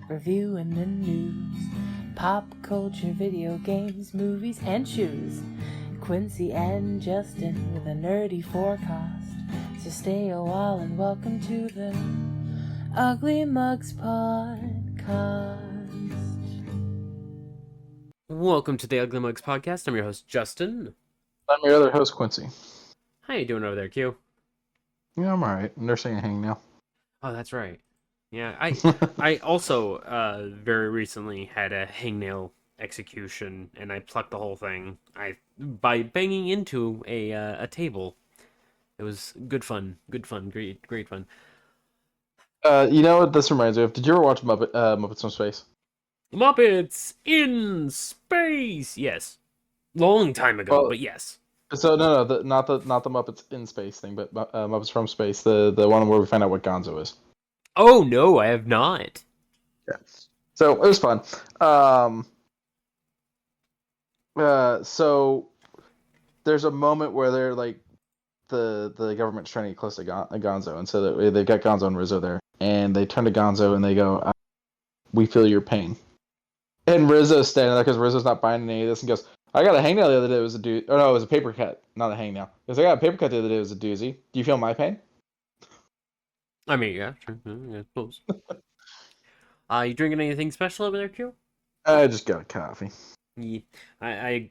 reviewing the news, pop culture, video games, movies, and shoes. Quincy and Justin with a nerdy forecast. So stay a while and welcome to the Ugly Mugs Podcast. Welcome to the Ugly Mugs Podcast. I'm your host, Justin. I'm your other host, Quincy. How you doing over there, Q? Yeah, I'm alright. Nursing a hangnail. Oh, that's right. Yeah, I also very recently had a hangnail execution, and I plucked the whole thing by banging into a table. It was good fun, great fun. You know what this reminds me of? Did you ever watch Muppets from Space? Muppets in Space! Yes. Long time ago, but yes. So not the Muppets in Space thing, but Muppets from Space, the one where we find out what Gonzo is. Oh, no, I have not. Yeah. So it was fun. So there's a moment where they're like the government's trying to get close to Gonzo, and so they've got Gonzo and Rizzo there, and they turn to Gonzo and they go, "We feel your pain." And Rizzo's standing there because Rizzo's not buying any of this, and goes, "I got a hangnail the other day. It was a dude. Oh no, it was a paper cut, not a hangnail. Because I got a paper cut the other day. It was a doozy. Do you feel my pain?" I mean, yeah, sure. Yeah, I suppose. You drinking anything special over there, Q? I just got a coffee. Yeah. I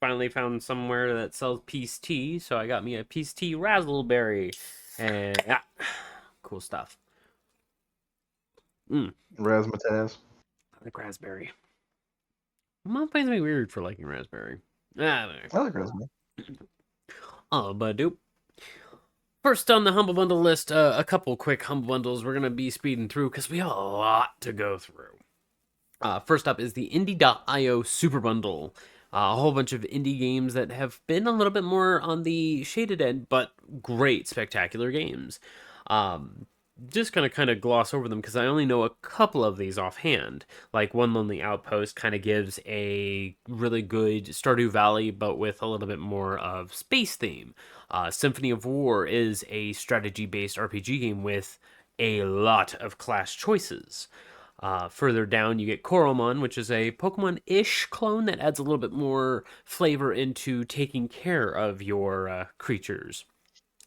finally found somewhere that sells peace tea, so I got me a peace tea razzleberry. And yeah, cool stuff. Razzmatazz. I like raspberry. Mom finds me weird for liking raspberry. I like raspberry. Oh, but dope. First on the Humble Bundle list, a couple quick Humble Bundles we're going to be speeding through because we have a lot to go through. First up is the Indie.io Super Bundle. A whole bunch of indie games that have been a little bit more on the shaded end, but great, spectacular games. Just going to kind of gloss over them because I only know a couple of these offhand. Like One Lonely Outpost kind of gives a really good Stardew Valley, but with a little bit more of space theme. Symphony of War is a strategy-based RPG game with a lot of class choices. Further down, you get Coromon, which is a Pokemon-ish clone that adds a little bit more flavor into taking care of your creatures.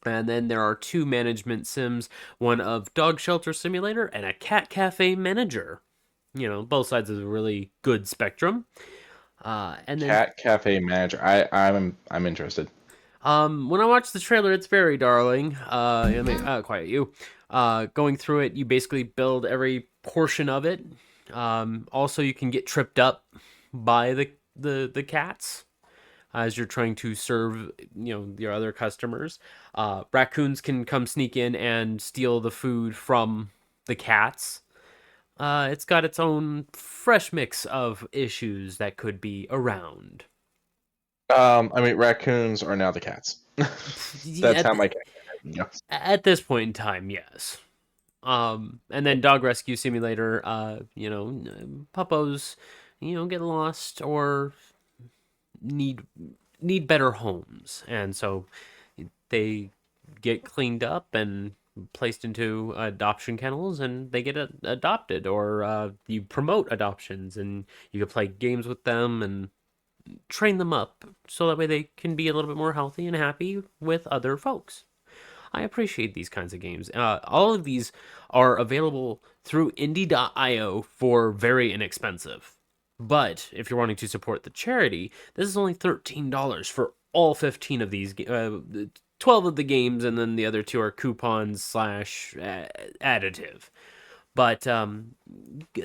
And then there are two management sims, one of Dog Shelter Simulator and a Cat Cafe Manager. You know, both sides of a really good spectrum. And then Cat Cafe Manager. I'm interested. when I watched the trailer, it's very darling. Quiet you. Going through it, you basically build every portion of it. Also, you can get tripped up by the cats as you're trying to serve, your other customers. Raccoons can come sneak in and steal the food from the cats. It's got its own fresh mix of issues that could be around. Raccoons are now the cats. That's how my cat goes. At this point in time, yes. And then Dog Rescue Simulator, puppos, get lost or need better homes, and so they get cleaned up and placed into adoption kennels, and they get adopted, or you promote adoptions, and you can play games with them and train them up so that way they can be a little bit more healthy and happy with other folks. I appreciate these kinds of games. All of these are available through indie.io for very inexpensive. But if you're wanting to support the charity, this is only $13 for all 15 of these, 12 of the games, and then the other two are coupons / additive. But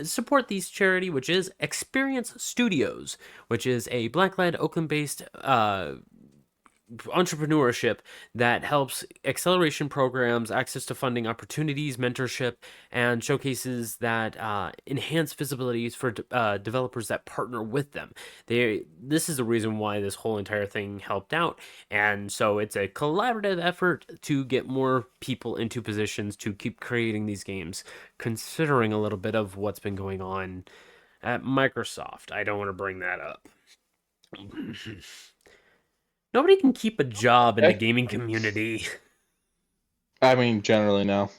support these charity, which is Experience Studios, which is a Black-led, Oakland-based entrepreneurship that helps acceleration programs, access to funding opportunities, mentorship, and showcases that enhance visibilities for developers that partner with them. This is the reason why this whole entire thing helped out, and so it's a collaborative effort to get more people into positions to keep creating these games, considering a little bit of what's been going on at Microsoft. I don't want to bring that up. Nobody can keep a job in the gaming community. Generally, no.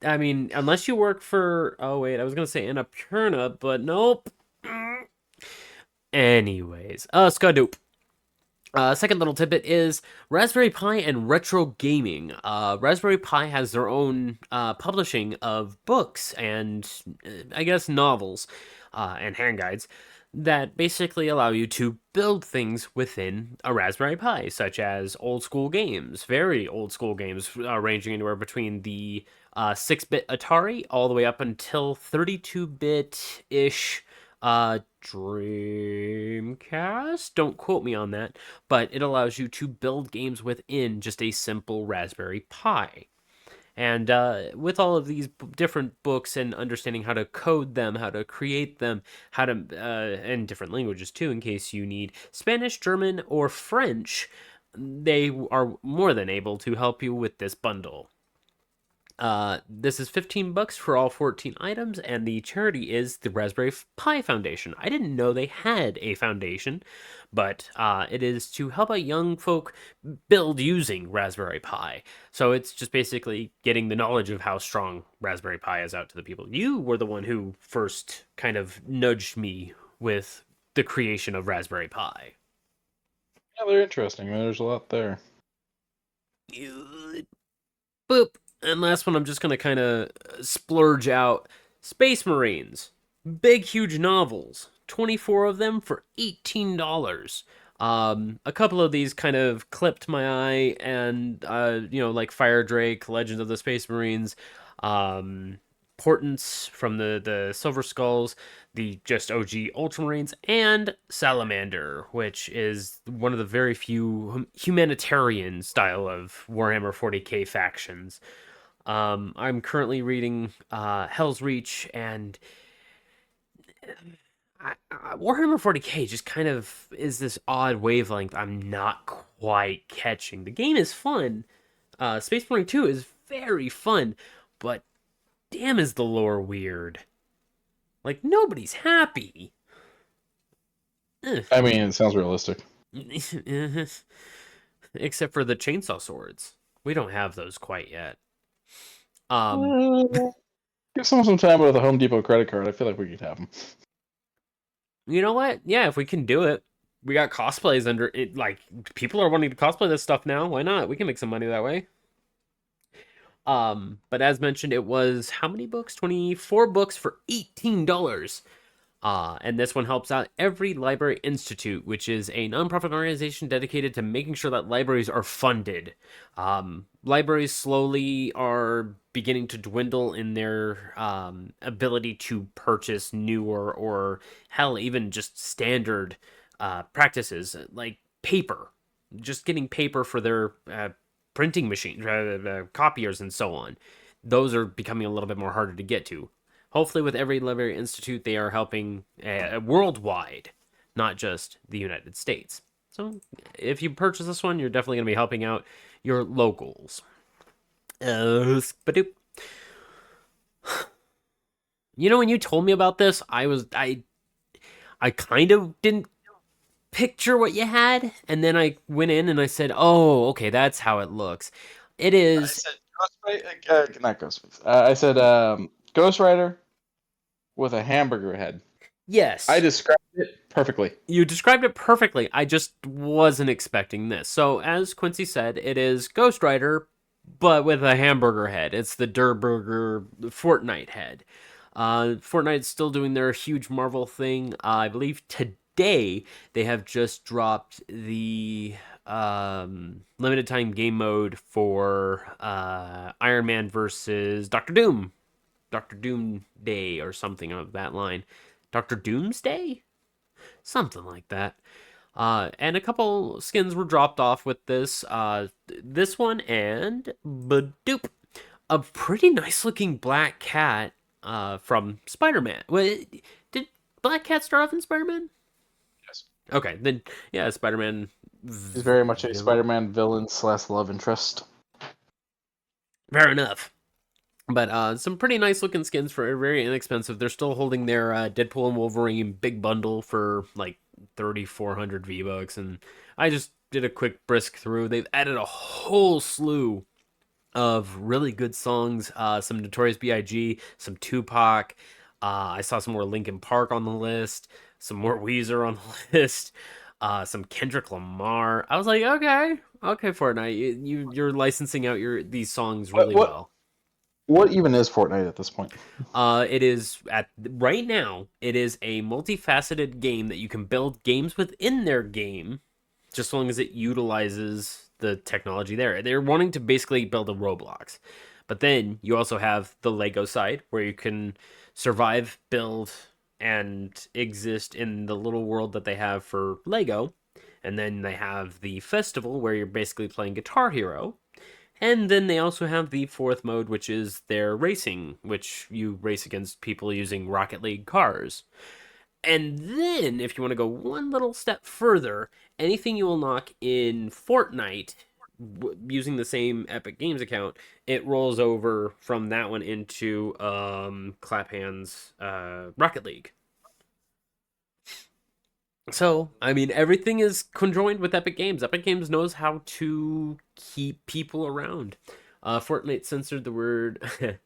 I mean, unless you work for, oh wait, I was gonna say Annapurna, but nope. Anyways, Skadoop. Second little tidbit is Raspberry Pi and retro gaming. Raspberry Pi has their own publishing of books and I guess novels and hand guides that basically allow you to build things within a Raspberry Pi, such as old school games, very old school games, ranging anywhere between the 6-bit Atari all the way up until 32-bit ish Dreamcast. Don't quote me on that, but it allows you to build games within just a simple Raspberry Pi. And with all of these different books and understanding how to code them, how to create them, how to, and different languages too, in case you need Spanish, German, or French, they are more than able to help you with this bundle. This is $15 for all 14 items, and the charity is the Raspberry Pi Foundation. I didn't know they had a foundation, but it is to help out young folk build using Raspberry Pi. So it's just basically getting the knowledge of how strong Raspberry Pi is out to the people. You were the one who first kind of nudged me with the creation of Raspberry Pi. Yeah, they're interesting. There's a lot there. Boop. And last one, I'm just going to kind of splurge out. Space Marines. Big, huge novels. 24 of them for $18. A couple of these kind of clipped my eye, and, like Fire Drake, Legends of the Space Marines, Portents from the Silver Skulls, the just OG Ultramarines, and Salamander, which is one of the very few humanitarian style of Warhammer 40k factions. I'm currently reading Hell's Reach, and Warhammer 40k just kind of is this odd wavelength I'm not quite catching. The game is fun. Space Marine 2 is very fun, but damn is the lore weird. Like, nobody's happy. I mean, it sounds realistic. Except for the chainsaw swords. We don't have those quite yet. Give someone some time with a Home Depot credit card. I feel like we could have them. You know what? Yeah, if we can do it. We got cosplays under it. Like, people are wanting to cosplay this stuff now. Why not? We can make some money that way. But as mentioned, it was how many books? 24 books for $18. And this one helps out Every Library Institute, which is a nonprofit organization dedicated to making sure that libraries are funded. Libraries slowly are beginning to dwindle in their ability to purchase newer or, hell, even just standard practices, like paper. Just getting paper for their printing machines, copiers, and so on. Those are becoming a little bit more harder to get to. Hopefully, with Every Library Institute, they are helping worldwide, not just the United States. So, if you purchase this one, you're definitely going to be helping out your locals. Spadoop. You know, when you told me about this, I kind of didn't picture what you had, and then I went in and I said, "Oh, okay, that's how it looks." It is. I said not Ghostface. I said Ghost Rider with a hamburger head. Yes. I described it perfectly. You described it perfectly. I just wasn't expecting this. So, as Quincy said, it is Ghost Rider, but with a hamburger head. It's the Der Burger Fortnite head. Fortnite's still doing their huge Marvel thing. I believe today they have just dropped the limited time game mode for Iron Man versus Doctor Doom. Doctor Doom Day or something of that line. Doctor Doomsday? Something like that. And a couple skins were dropped off with this. This one and Badoop. A pretty nice looking black cat from Spider-Man. Wait, did Black Cat start off in Spider-Man? Yes. Okay, then yeah, Spider-Man. He's very much a Spider-Man villain / love interest. Fair enough. But some pretty nice looking skins for very inexpensive. They're still holding their Deadpool and Wolverine big bundle for like 3,400 V-Bucks, and I just did a quick brisk through. They've added a whole slew of really good songs. Some Notorious B.I.G., some Tupac. I saw some more Linkin Park on the list, some more Weezer on the list, some Kendrick Lamar. I was like, okay, okay, Fortnite, you're licensing out these songs What really what well. what even is Fortnite at this point? It is at right now. It is a multifaceted game that you can build games within their game, just as long as it utilizes the technology there. They're wanting to basically build a Roblox, but then you also have the Lego side where you can survive, build, and exist in the little world that they have for Lego. And then they have the festival where you're basically playing Guitar Hero, and then they also have the fourth mode, which is their racing, which you race against people using Rocket League cars. And then, if you want to go one little step further, anything you unlock in Fortnite using the same Epic Games account, it rolls over from that one into Clap Hands Rocket League. So, I mean, everything is conjoined with Epic Games. Epic Games knows how to keep people around. Fortnite censored the word.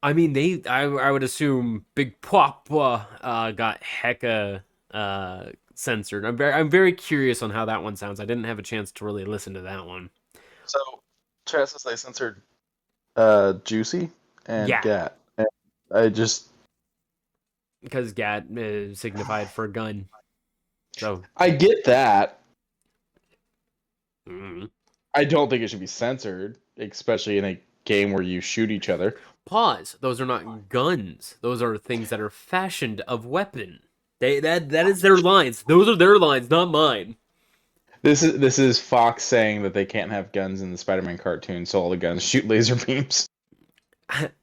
I mean, I would assume Big Papa got hecka censored. I'm very curious on how that one sounds. I didn't have a chance to really listen to that one. So, Chess they censored Juicy and Yeah, Gat. And I just because Gat signified for a gun. So, I get that. mm. I don't think it should be censored, especially in a game where you shoot each other. Pause. Those are not guns. Those are things that are fashioned of weapon. That is their lines. Those are their lines, not mine. This is Fox saying that they can't have guns in the Spider-Man cartoon, so all the guns shoot laser beams.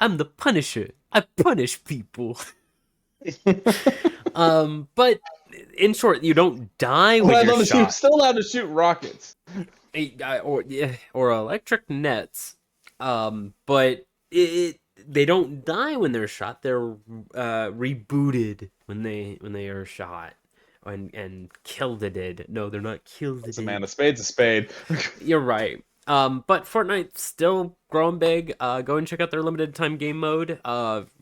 I'm the Punisher. I punish people. But in short, you don't die when you're shot. Still allowed to shoot rockets. Or electric nets. But they don't die when they're shot. They're rebooted when they are shot and killed it. No, they're not killed. It's a man. A spade's a spade. You're right. But Fortnite's still growing big. Go and check out their limited time game mode.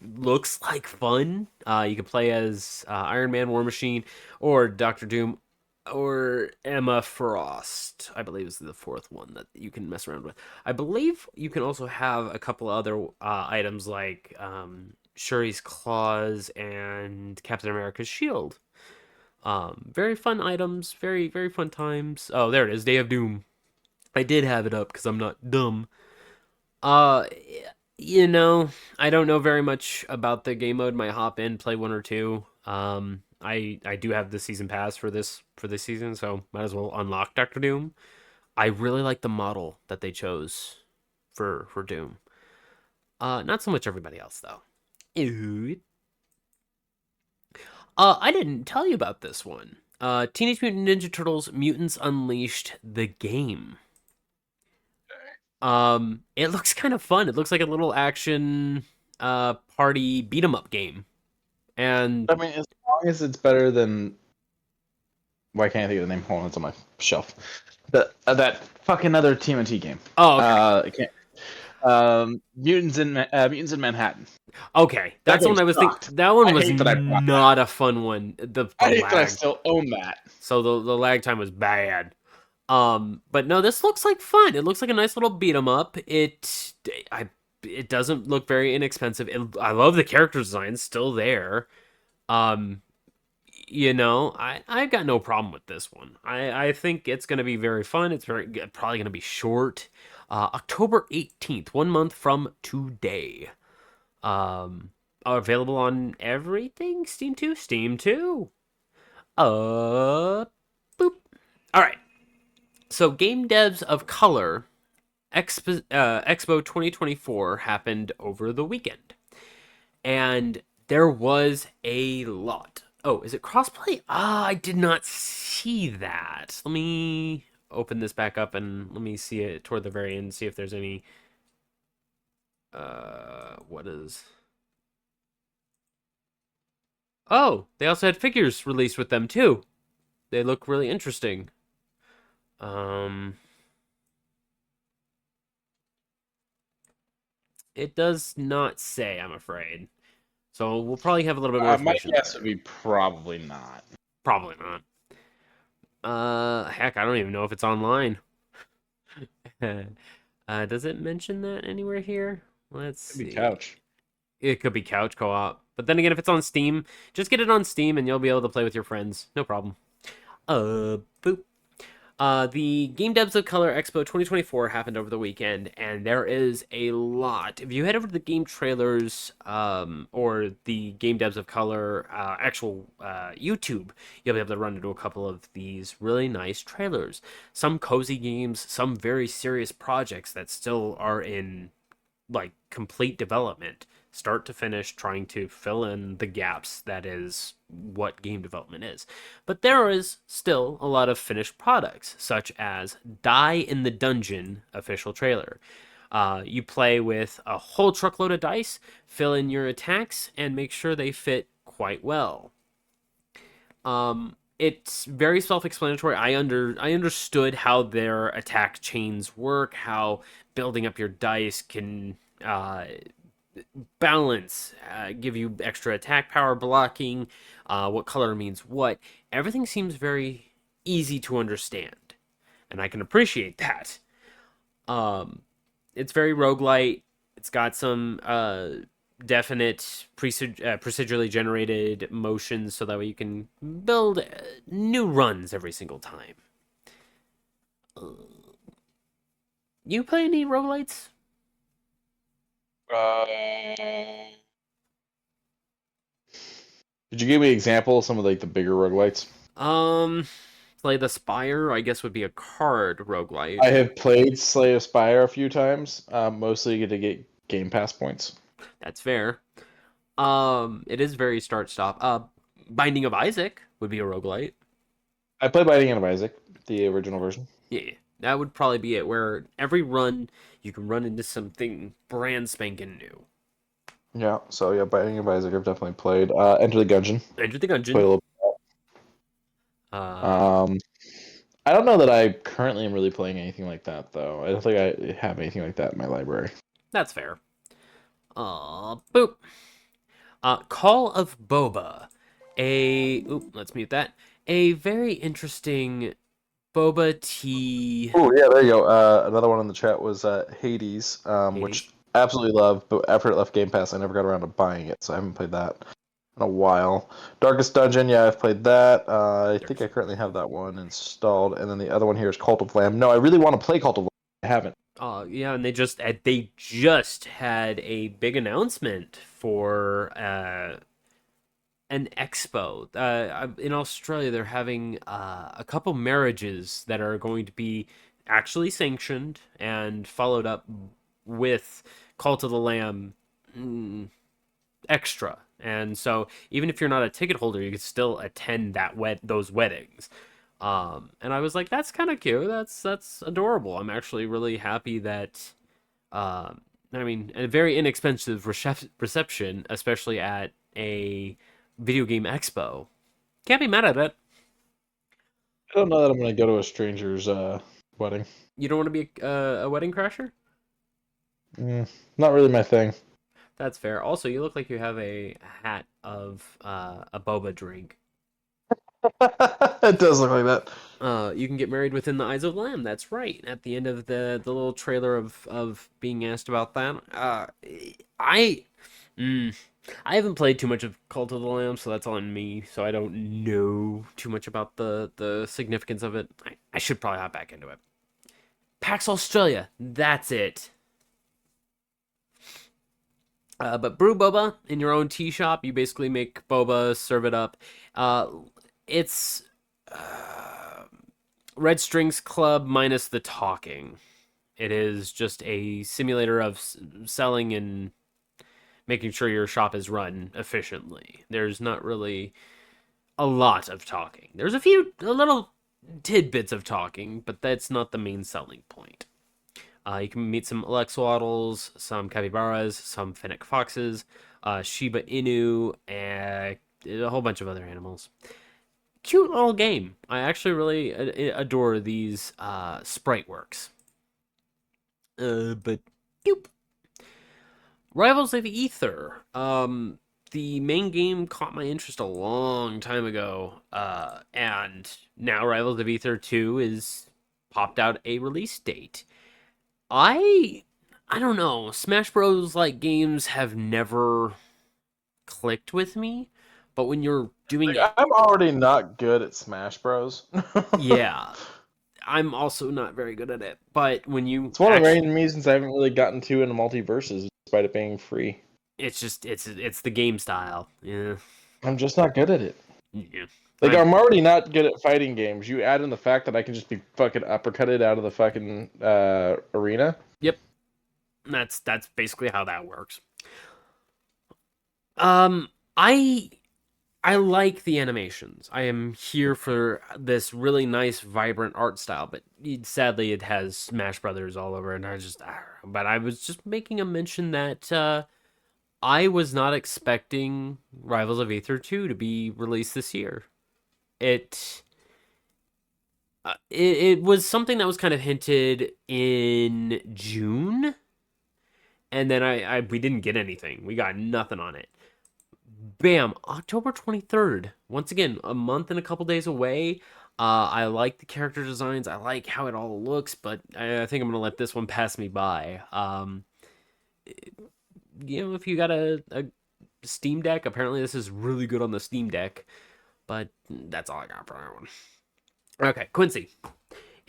Looks like fun. You can play as Iron Man, War Machine, or Doctor Doom, or Emma Frost. I believe is the fourth one that you can mess around with. I believe you can also have a couple other items like Shuri's claws and Captain America's shield. Very fun items. Very very fun times. Oh, there it is. Day of Doom. I did have it up because I'm not dumb. Uh, I don't know very much about the game mode. Might hop in, play one or two. I do have the season pass for this season, so might as well unlock Doctor Doom. I really like the model that they chose for Doom. Not so much everybody else though. Ew. I didn't tell you about this one. Teenage Mutant Ninja Turtles: Mutants Unleashed, the game. It looks kind of fun. It looks like a little action party beat 'em up game. And I mean, as long as it's better than why can't I think of the name? Hold on, it's on my shelf. That fucking other TMNT game. oh, okay. I can't. Mutants in Manhattan. Okay, that's the one I was thinking. That one was not a fun one. The I hate lag. that I still own that. So the lag time was bad. But no, this looks like fun. It looks like a nice little beat 'em up. It doesn't look very inexpensive. I love the character design, still there. Um, I've got no problem with this one. I think it's gonna be very fun. It's probably gonna be short. October 18th, 1 month from today. Available on everything. Steam 2, Steam 2. Boop. All right. So, Game Devs of Color Expo 2024 happened over the weekend, and there was a lot. Oh, is it crossplay? I did not see that. Let me open this back up and let me see it toward the very end, see if there's any. What is. Oh, they also had figures released with them too. They look really interesting. It does not say, I'm afraid. So we'll probably have a little bit more My information guess there. would be probably not. Probably not. Heck, I don't even know if it's online. Does it mention that anywhere here? Let's Could be see. couch. It could be couch co-op. But then again, if it's on Steam, just get it on Steam and you'll be able to play with your friends. No problem. Boop. The Game Devs of Color Expo 2024 happened over the weekend, and there is a lot. If you head over to the game trailers, or the Game Devs of Color actual YouTube, you'll be able to run into a couple of these really nice trailers. Some cozy games, some very serious projects that still are in like complete development, start to finish, trying to fill in the gaps that is what game development is. But there is still a lot of finished products, such as Die in the Dungeon official trailer. You play with a whole truckload of dice, fill in your attacks, and make sure they fit quite well. It's very self-explanatory. I understood how their attack chains work, how building up your dice can balance, give you extra attack power, blocking, what color means what. Everything seems very easy to understand, and I can appreciate that. Um, it's very roguelite. It's got some definite procedurally generated motions, so that way you can build new runs every single time. You play any roguelites? Did you give me an example of some of like the bigger roguelites? Um, Slay the Spire, I guess, would be a card roguelite. I have played Slay of Spire a few times, mostly to get Game Pass points. That's fair. It is very start stop. Binding of Isaac would be a roguelite. I played Binding of Isaac, the original version. Yeah, that would probably be it. Where every run you can run into something brand spanking new. Yeah, so yeah, Binding of Isaac I've definitely played. Enter the Gungeon. Enter the Played a Gungeon. little. Um, I don't know that I currently am really playing anything like that though. I don't think I have anything like that in my library. That's fair. Boop. Call of Boba. Let's mute that. A very interesting boba tea. Oh yeah, there you go. Another one in the chat was Hades, Hades. which I absolutely love. But after it left Game Pass, I never got around to buying it, so I haven't played that in a while. Darkest Dungeon, yeah, I've played that. I think I currently have that one installed, and then the other one here is Cult of Lamb. No, I really want to play Cult of Lamb. I haven't. Yeah, and they just had a big announcement for an expo. In Australia, they're having a couple marriages that are going to be actually sanctioned and followed up with Cult of the Lamb extra. And so, even if you're not a ticket holder, you could still attend those weddings. And I was like, that's kind of cute. That's adorable. I'm actually really happy that. I mean, a very inexpensive reception, especially at a video game expo. Can't be mad at it. I don't know that I'm going to go to a stranger's wedding. You don't want to be a wedding crasher? Not really my thing. That's fair. Also, you look like you have a hat of a boba drink. It does look like that. You can get married within the eyes of Lamb. That's right. At the end of the little trailer of being asked about that, I haven't played too much of Cult of the Lamb, so that's on me. So I don't know too much about the significance of it. I should probably hop back into it. PAX Australia. That's it. But brew boba in your own tea shop. You basically make boba, serve it up. It's Red Strings Club minus the talking. It is just a simulator of selling and making sure your shop is run efficiently. There's not really a lot of talking. There's a little tidbits of talking, but that's not the main selling point. You can meet some Alexawaddles, some capybaras, some fennec foxes, Shiba Inu, and a whole bunch of other animals. Cute little game. I actually really adore these sprite works. But, Rivals of Ether. The main game caught my interest a long time ago, and now Rivals of Ether 2 is popped out a release date. I I don't know. Smash Bros. Like games have never clicked with me, but when you're doing it, I'm already not good at Smash Bros. yeah, I'm also not very good at it. But when you It's one of the actually, main reasons I haven't really gotten too into multiverses, despite it being free. it's just it's the game style. Yeah, I'm just not good at it. yeah. Like, I'm already not good at fighting games. You add in the fact that I can just be fucking uppercutted out of the fucking arena. Yep, that's basically how that works. Um, I I like the animations. I am here for this really nice, vibrant art style, but sadly, it has Smash Brothers all over, and But I was just making a mention that I was not expecting Rivals of Aether 2 to be released this year. It it was something that was kind of hinted in June, and then I we didn't get anything. We got nothing on it. Bam, October 23rd. Once again, a month and a couple days away. I like the character designs. I like how it all looks, but I think I'm going to let this one pass me by. If you got a Steam Deck, apparently this is really good on the Steam Deck, but that's all I got for that one. Okay, Quincy.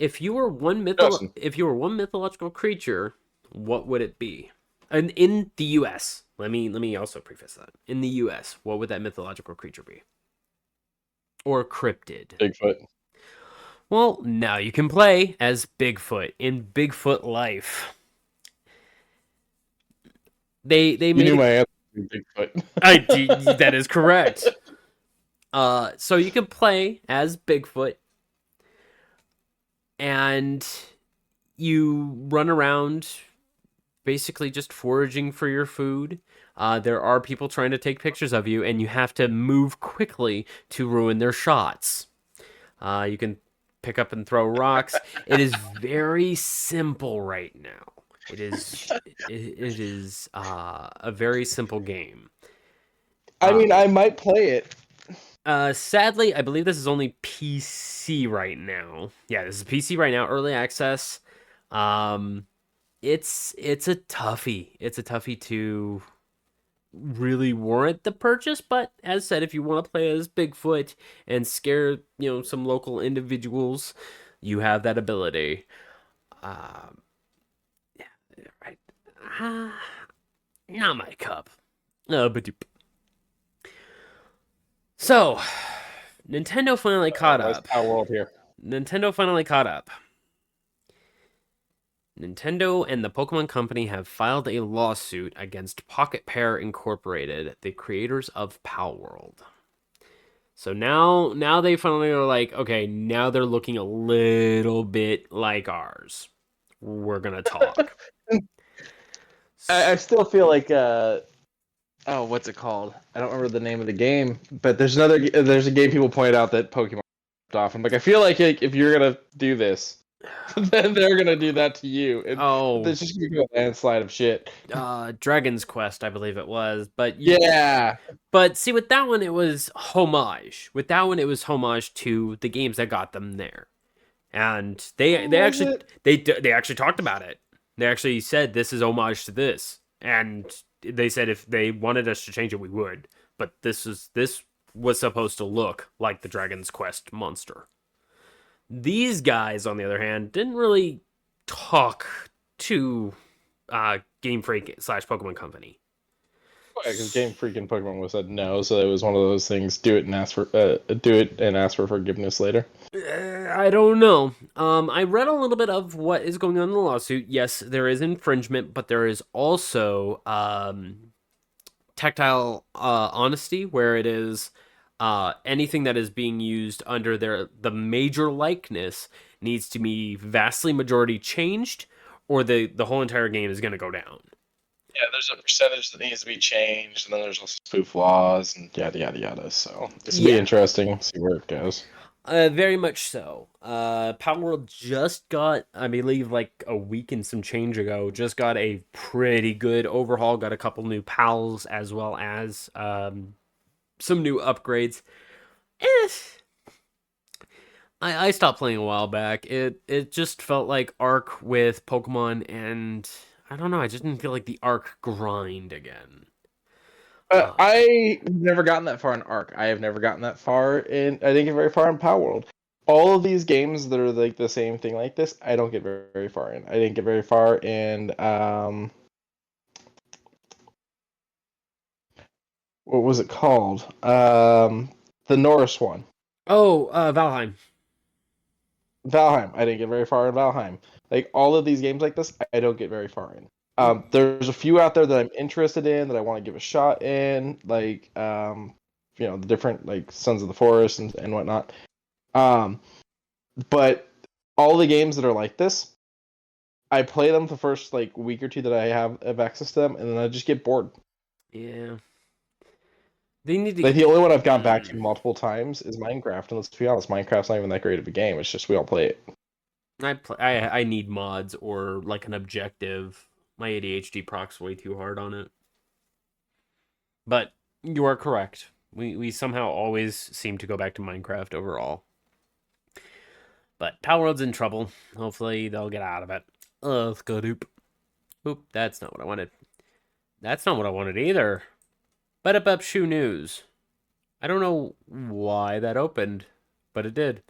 Justin. If you were one mythological creature, what would it be? And in the US, let me also preface that. In the US, what would that mythological creature be? Or cryptid? Bigfoot. Well, now you can play as Bigfoot in Bigfoot Life. They You made knew it. my answer. Bigfoot. That is correct. So you can play as Bigfoot, and you run around basically just foraging for your food. There are people trying to take pictures of you, and you have to move quickly to ruin their shots. You can pick up and throw rocks. It is very simple right now. It is a very simple game. I mean, I might play it. Sadly, I believe this is only PC right now. Yeah, this is PC right now, early access. Um, it's a toughie. It's a toughie to really warrant the purchase, but as said, if you want to play as Bigfoot and scare, some local individuals, you have that ability. Um, yeah, right. Uh, Not my cup. But so, Nintendo finally caught Nice up. Power World here. Nintendo finally caught up. Nintendo and the Pokemon Company have filed a lawsuit against Pocket Pair Incorporated, the creators of Palworld. So now they finally are like, okay, now they're looking a little bit like ours. We're gonna talk. I still feel like what's it called? I don't remember the name of the game, but there's a game people pointed out that Pokemon off. I'm like, I feel like if you're gonna do this, then they're gonna do that to you. And there's just gonna be a landslide of shit. Dragon's Quest, I believe it was, but Yeah. But see, with that one, it was homage. With that one, it was homage to the games that got them there, and they actually talked about it. They actually said this is homage to this, and they said if they wanted us to change it, we would. But this was supposed to look like the Dragon's Quest monster. These guys, on the other hand, didn't really talk to Game Freak / Pokemon Company. Because Game Freak and Pokemon was said no, so it was one of those things. Do it and ask for forgiveness later. I don't know. I read a little bit of what is going on in the lawsuit. Yes, there is infringement, but there is also tactile honesty, where it is anything that is being used under the major likeness needs to be vastly majority changed, or the whole entire game is going to go down. Yeah, there's a percentage that needs to be changed, and then there's also spoof laws and yada yada yada. So this will be interesting. See where it goes. Very much so. Power World just got, I believe, like a week and some change ago, just got a pretty good overhaul. Got a couple new pals as well as some new upgrades. Eh, I stopped playing a while back. It just felt like Arc with Pokemon, and I don't know. I just didn't feel like the Arc grind again. I never gotten that far in Arc. I have never gotten that far in. I didn't get very far in Power World. All of these games that are like the same thing like this, I don't get very, very far in. I didn't get very far in. What was it called? The Norris one. Oh, Valheim. Valheim. I didn't get very far in Valheim. Like all of these games like this, I don't get very far in. There's a few out there that I'm interested in that I want to give a shot in, like the different like Sons of the Forest and whatnot. But all the games that are like this, I play them the first like week or two that I have access to them, and then I just get bored. Yeah. They need to. Like the only one I've gone back to multiple times is Minecraft, and let's be honest, Minecraft's not even that great of a game. It's just we all play it. I need mods or like an objective. My ADHD procs way too hard on it. But you are correct. We somehow always seem to go back to Minecraft overall. But Power World's in trouble. Hopefully they'll get out of it. Let's go doop. Oop, that's not what I wanted. That's not what I wanted either. But up shoe news. I don't know why that opened, but it did.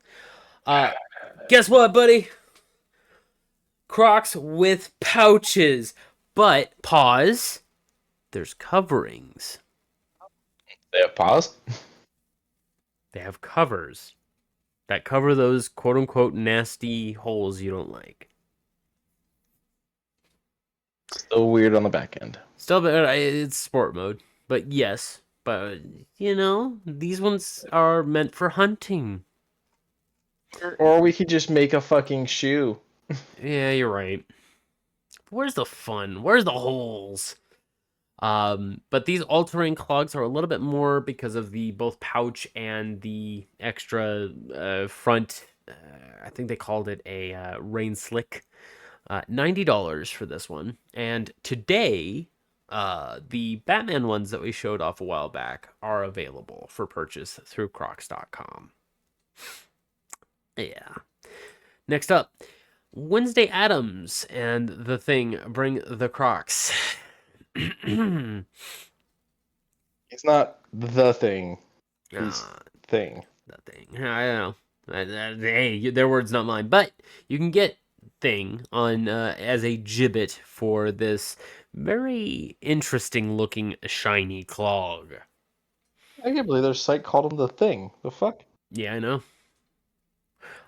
Guess what, buddy? Crocs with pouches. But pause. There's coverings. They have pause. They have covers that cover those quote unquote nasty holes you don't like. Still weird on the back end. Still, it's sport mode. But yes, but these ones are meant for hunting. Or we could just make a fucking shoe. Yeah, you're right. Where's the fun? Where's the holes? But these all-terrain clogs are a little bit more because of the both pouch and the extra front. I think they called it a rain slick. $90 for this one. And today, the Batman ones that we showed off a while back are available for purchase through crocs.com. Yeah. Next up, Wednesday Addams and The Thing bring the Crocs. It's not the thing. It's thing. The Thing. I don't know. Hey, their words, not mine. But you can get Thing on as a gibbet for this very interesting looking shiny clog. I can't believe their site called them the thing. The fuck? Yeah, I know.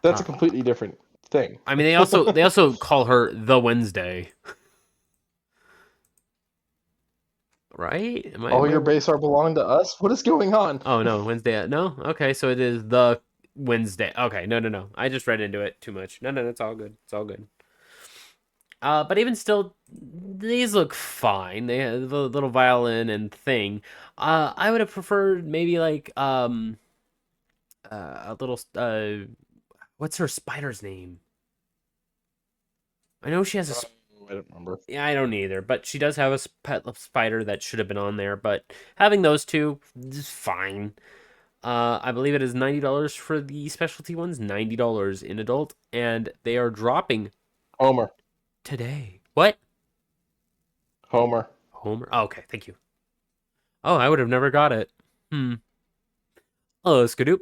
That's a completely different thing. I mean, they also call her the Wednesday. Right? All your base are belong to us? What is going on? Oh, no, Wednesday. No? Okay, so it is the Wednesday. Okay, no. I just read into it too much. No, it's all good. It's all good. But even still, these look fine. They have the little violin and thing. I would have preferred maybe like a little what's her spider's name? I know she has a I don't remember. Yeah, I don't either, but she does have a pet spider that should have been on there, but having those two is fine. I believe it is $90 for the specialty ones, $90 in adult, and they are dropping Homer. today. What? Homer. Oh, okay, thank you. Oh, I would have never got it. Oh, Skadoop.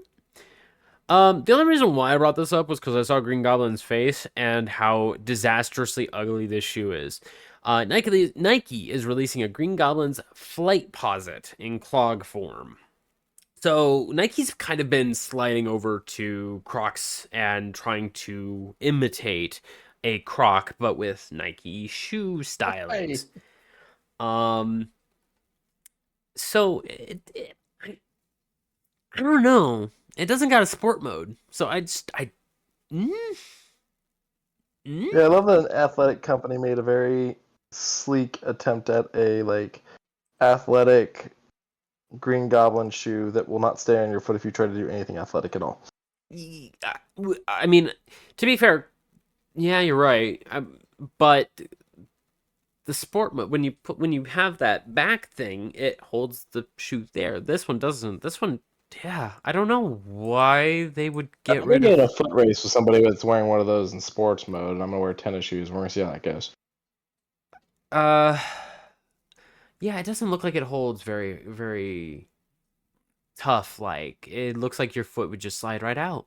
The only reason why I brought this up was because I saw Green Goblin's face and how disastrously ugly this shoe is. Nike is releasing a Green Goblin's Flight Posit in clog form. So Nike's kind of been sliding over to Crocs and trying to imitate a Croc, but with Nike shoe stylings. So I don't know. It doesn't got a sport mode, so Yeah, I love that an athletic company made a very sleek attempt at a like athletic Green Goblin shoe that will not stay on your foot if you try to do anything athletic at all. I mean, to be fair, yeah, you're right. But the sport mode, when you have that back thing, it holds the shoe there. This one doesn't. This one, yeah, I don't know why they would get I'm gonna rid get in a of. foot race with somebody that's wearing one of those in sports mode, and I'm gonna wear tennis shoes. We're gonna see how that goes. Uh, yeah, it doesn't look like it holds very tough. Like it looks like your foot would just slide right out.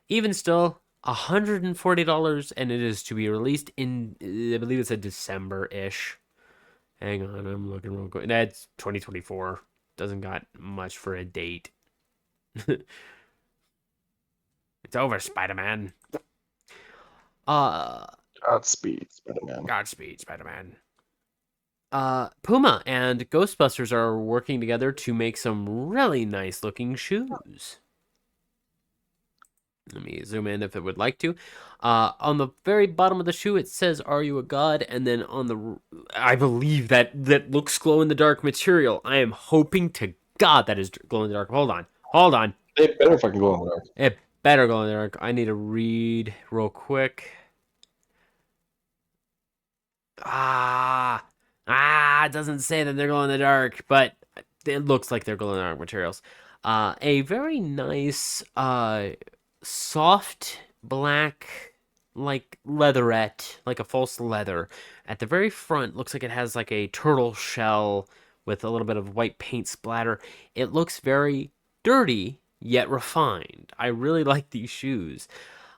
Even still, $140, and it is to be released in, I believe it's a December-ish. Hang on, I'm looking real quick. That's 2024. Doesn't got much for a date. It's over, Spider-Man. Uh, Godspeed, Spider-Man. Godspeed, Spider-Man. Puma and Ghostbusters are working together to make some really nice looking shoes. Let me zoom in if it would like to. On the very bottom of the shoe, it says, "Are you a god?" And then on the, I believe that looks glow in the dark material. I am hoping to God that is glow in the dark. Hold on. They better fucking go in the dark. It better glow in the dark. I need to read real quick. It doesn't say that they're glow in the dark, but it looks like they're glow in the dark materials. A very nice, soft black, like leatherette, like a false leather. At the very front, looks like it has like a turtle shell with a little bit of white paint splatter. It looks very dirty yet refined. I really like these shoes.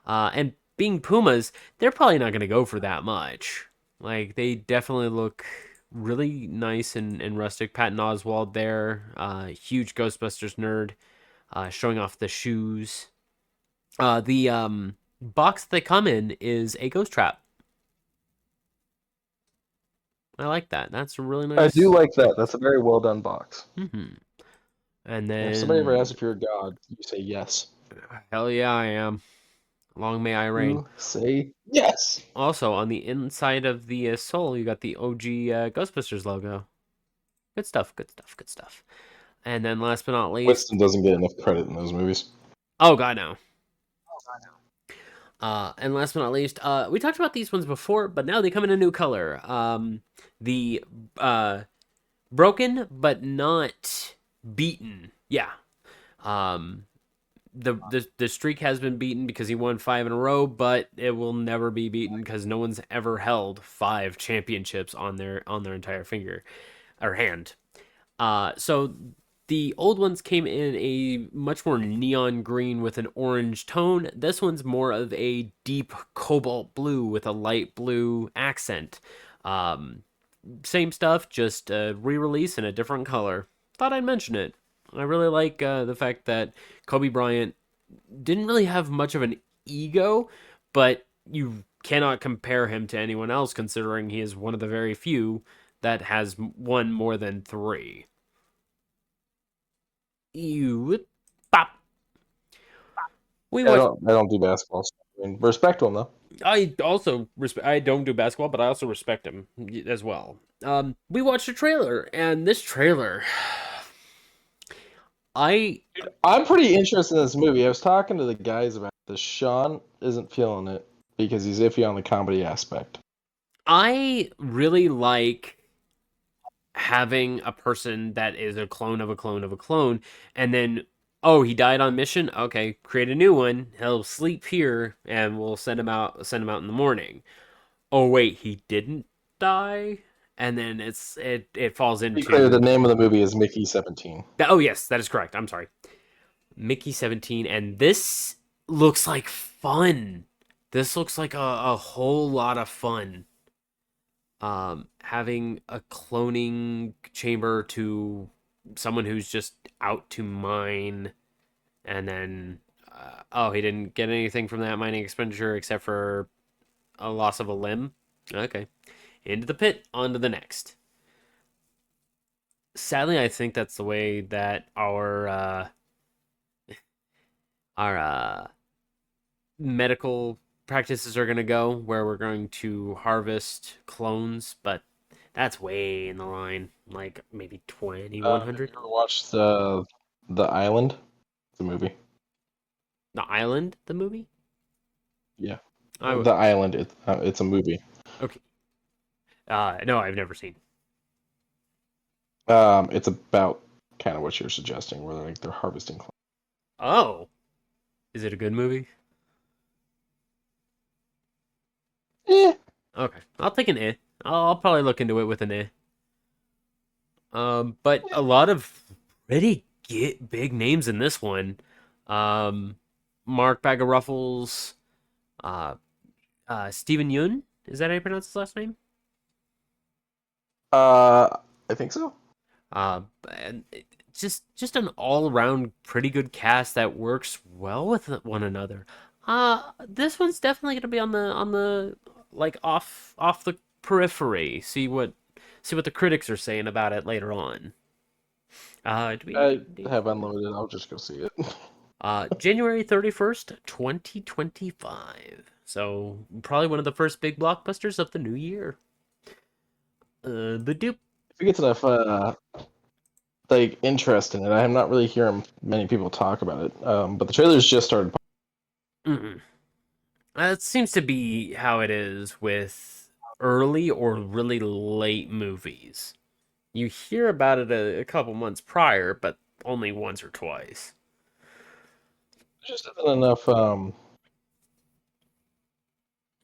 And being Pumas, they're probably not going to go for that much. Like, they definitely look really nice and rustic. Patton Oswalt there, huge Ghostbusters nerd, showing off the shoes. The box they come in is a ghost trap. I like that. That's a really nice. I do like that. That's a very well done box. Mm-hmm. And then, If somebody ever asks if you're a god, you say yes. hell yeah, I am. Long may I reign. You say yes. Also, on the inside of the sole, you got the OG Ghostbusters logo. Good stuff, good stuff, good stuff. And then last but not least... Winston doesn't get enough credit in those movies. Oh, God, no. And last but not least, we talked about these ones before, but now they come in a new color. The broken but not beaten. Yeah. The streak has been beaten because he won 5 in a row, but it will never be beaten because no one's ever held 5 championships on their entire finger or hand. So the old ones came in a much more neon green with an orange tone. This one's more of a deep cobalt blue with a light blue accent. Same stuff, just a re-release in a different color. Thought I'd mention it. I really like the fact that Kobe Bryant didn't really have much of an ego, but you cannot compare him to anyone else considering he is one of the very few that has won more than 3. You pop. I don't do basketball. So I mean, respect him though. I also respect. I don't do basketball, but I also respect him as well. We watched a trailer, and this trailer, I'm pretty interested in this movie. I was talking to the guys about this. Sean isn't feeling it because he's iffy on the comedy aspect. I really like having a person that is a clone of a clone of a clone, and then, oh, he died on mission. Okay, create a new one. He'll sleep here, and we'll send him out. Send him out in the morning. Oh wait, he didn't die, and then it falls into. To be clear, the name of the movie is Mickey 17. Oh yes, that is correct. I'm sorry, Mickey 17, and this looks like fun. This looks like a whole lot of fun. Having a cloning chamber to someone who's just out to mine, and then he didn't get anything from that mining expenditure except for a loss of a limb. Okay, into the pit, on to the next. Sadly, I think that's the way that our medical practices are going to go, where we're going to harvest clones, but that's way in the line, like maybe 2100. Have you ever watched The Island? The movie. The Island, the movie? Yeah, I The Island. It's a movie. okay. No, I've never seen. It's about kind of what you're suggesting, where they're harvesting. Oh, is it a good movie? Yeah. Okay, I'll take an eh. I'll probably look into it with an eh. But a lot of pretty big names in this one. Um, Mark Bag of Ruffles, uh, Steven Yeun. Is that how you pronounce his last name? I think so. And just an all around pretty good cast that works well with one another. This one's definitely gonna be on the like off the periphery. See what the critics are saying about it later on. I have unlimited. I'll just go see it. January 31st, 2025. So probably one of the first big blockbusters of the new year. The dupe. If it gets enough interest in it, I'm not really hearing many people talk about it. But the trailers just started. Mm-mm. It seems to be how it is with early or really late movies. You hear about it a couple months prior, but only once or twice. There's just isn't enough.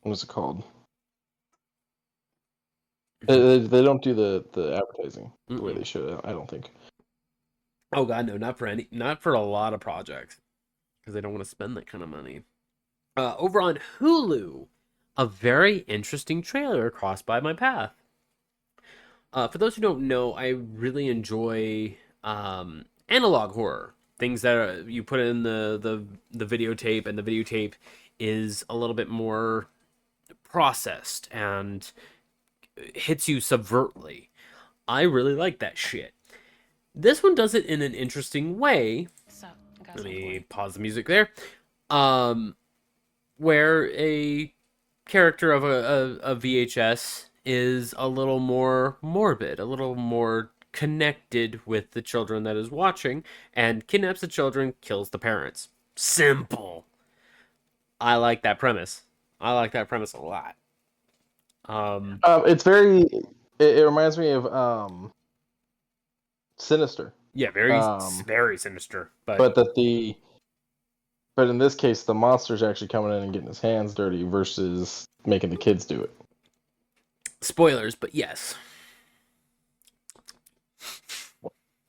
What's it called? They don't do the advertising the way Mm-mm. they should. I don't think. Oh god, no, not for a lot of projects because they don't want to spend that kind of money. Over on Hulu, a very interesting trailer crossed by my path. For those who don't know, I really enjoy analog horror. Things that you put in the videotape, and the videotape is a little bit more processed and hits you subvertly. I really like that shit. This one does it in an interesting way. Let me pause the music there. Um, where a character of a VHS is a little more morbid, a little more connected with the children that is watching, and kidnaps the children, kills the parents. Simple. I like that premise. I like that premise a lot. It's very. It reminds me of Sinister. Yeah, Um, very sinister. but but in this case, the monster's actually coming in and getting his hands dirty versus making the kids do it. Spoilers, but yes.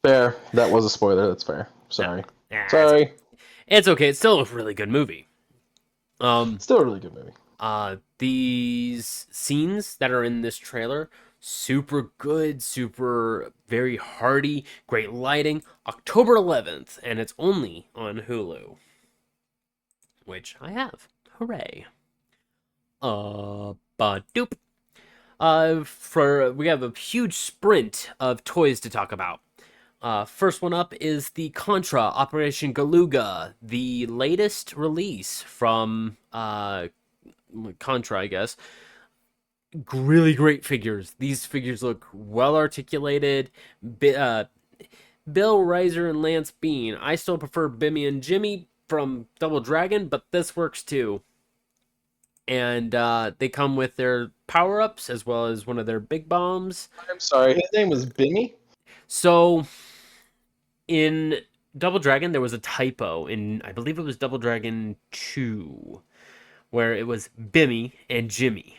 Fair. That was a spoiler. That's fair. Sorry. Nah, Sorry. it's okay. It's still a really good movie. Still a really good movie. These scenes that are in this trailer, super good, super very hearty, great lighting. October 11th, and it's only on Hulu, which I have. Hooray! Doop. We have a huge sprint of toys to talk about. First one up is the Contra Operation Galuga, the latest release from Contra, I guess. Really great figures. These figures look well articulated. Bill Reiser and Lance Bean. I still prefer Bimmy and Jimmy from Double Dragon, but this works too. And they come with their power-ups as well as one of their big bombs. I'm sorry. His name was Bimmy? So in Double Dragon, there was a typo in, I believe it was Double Dragon 2, where it was Bimmy and Jimmy.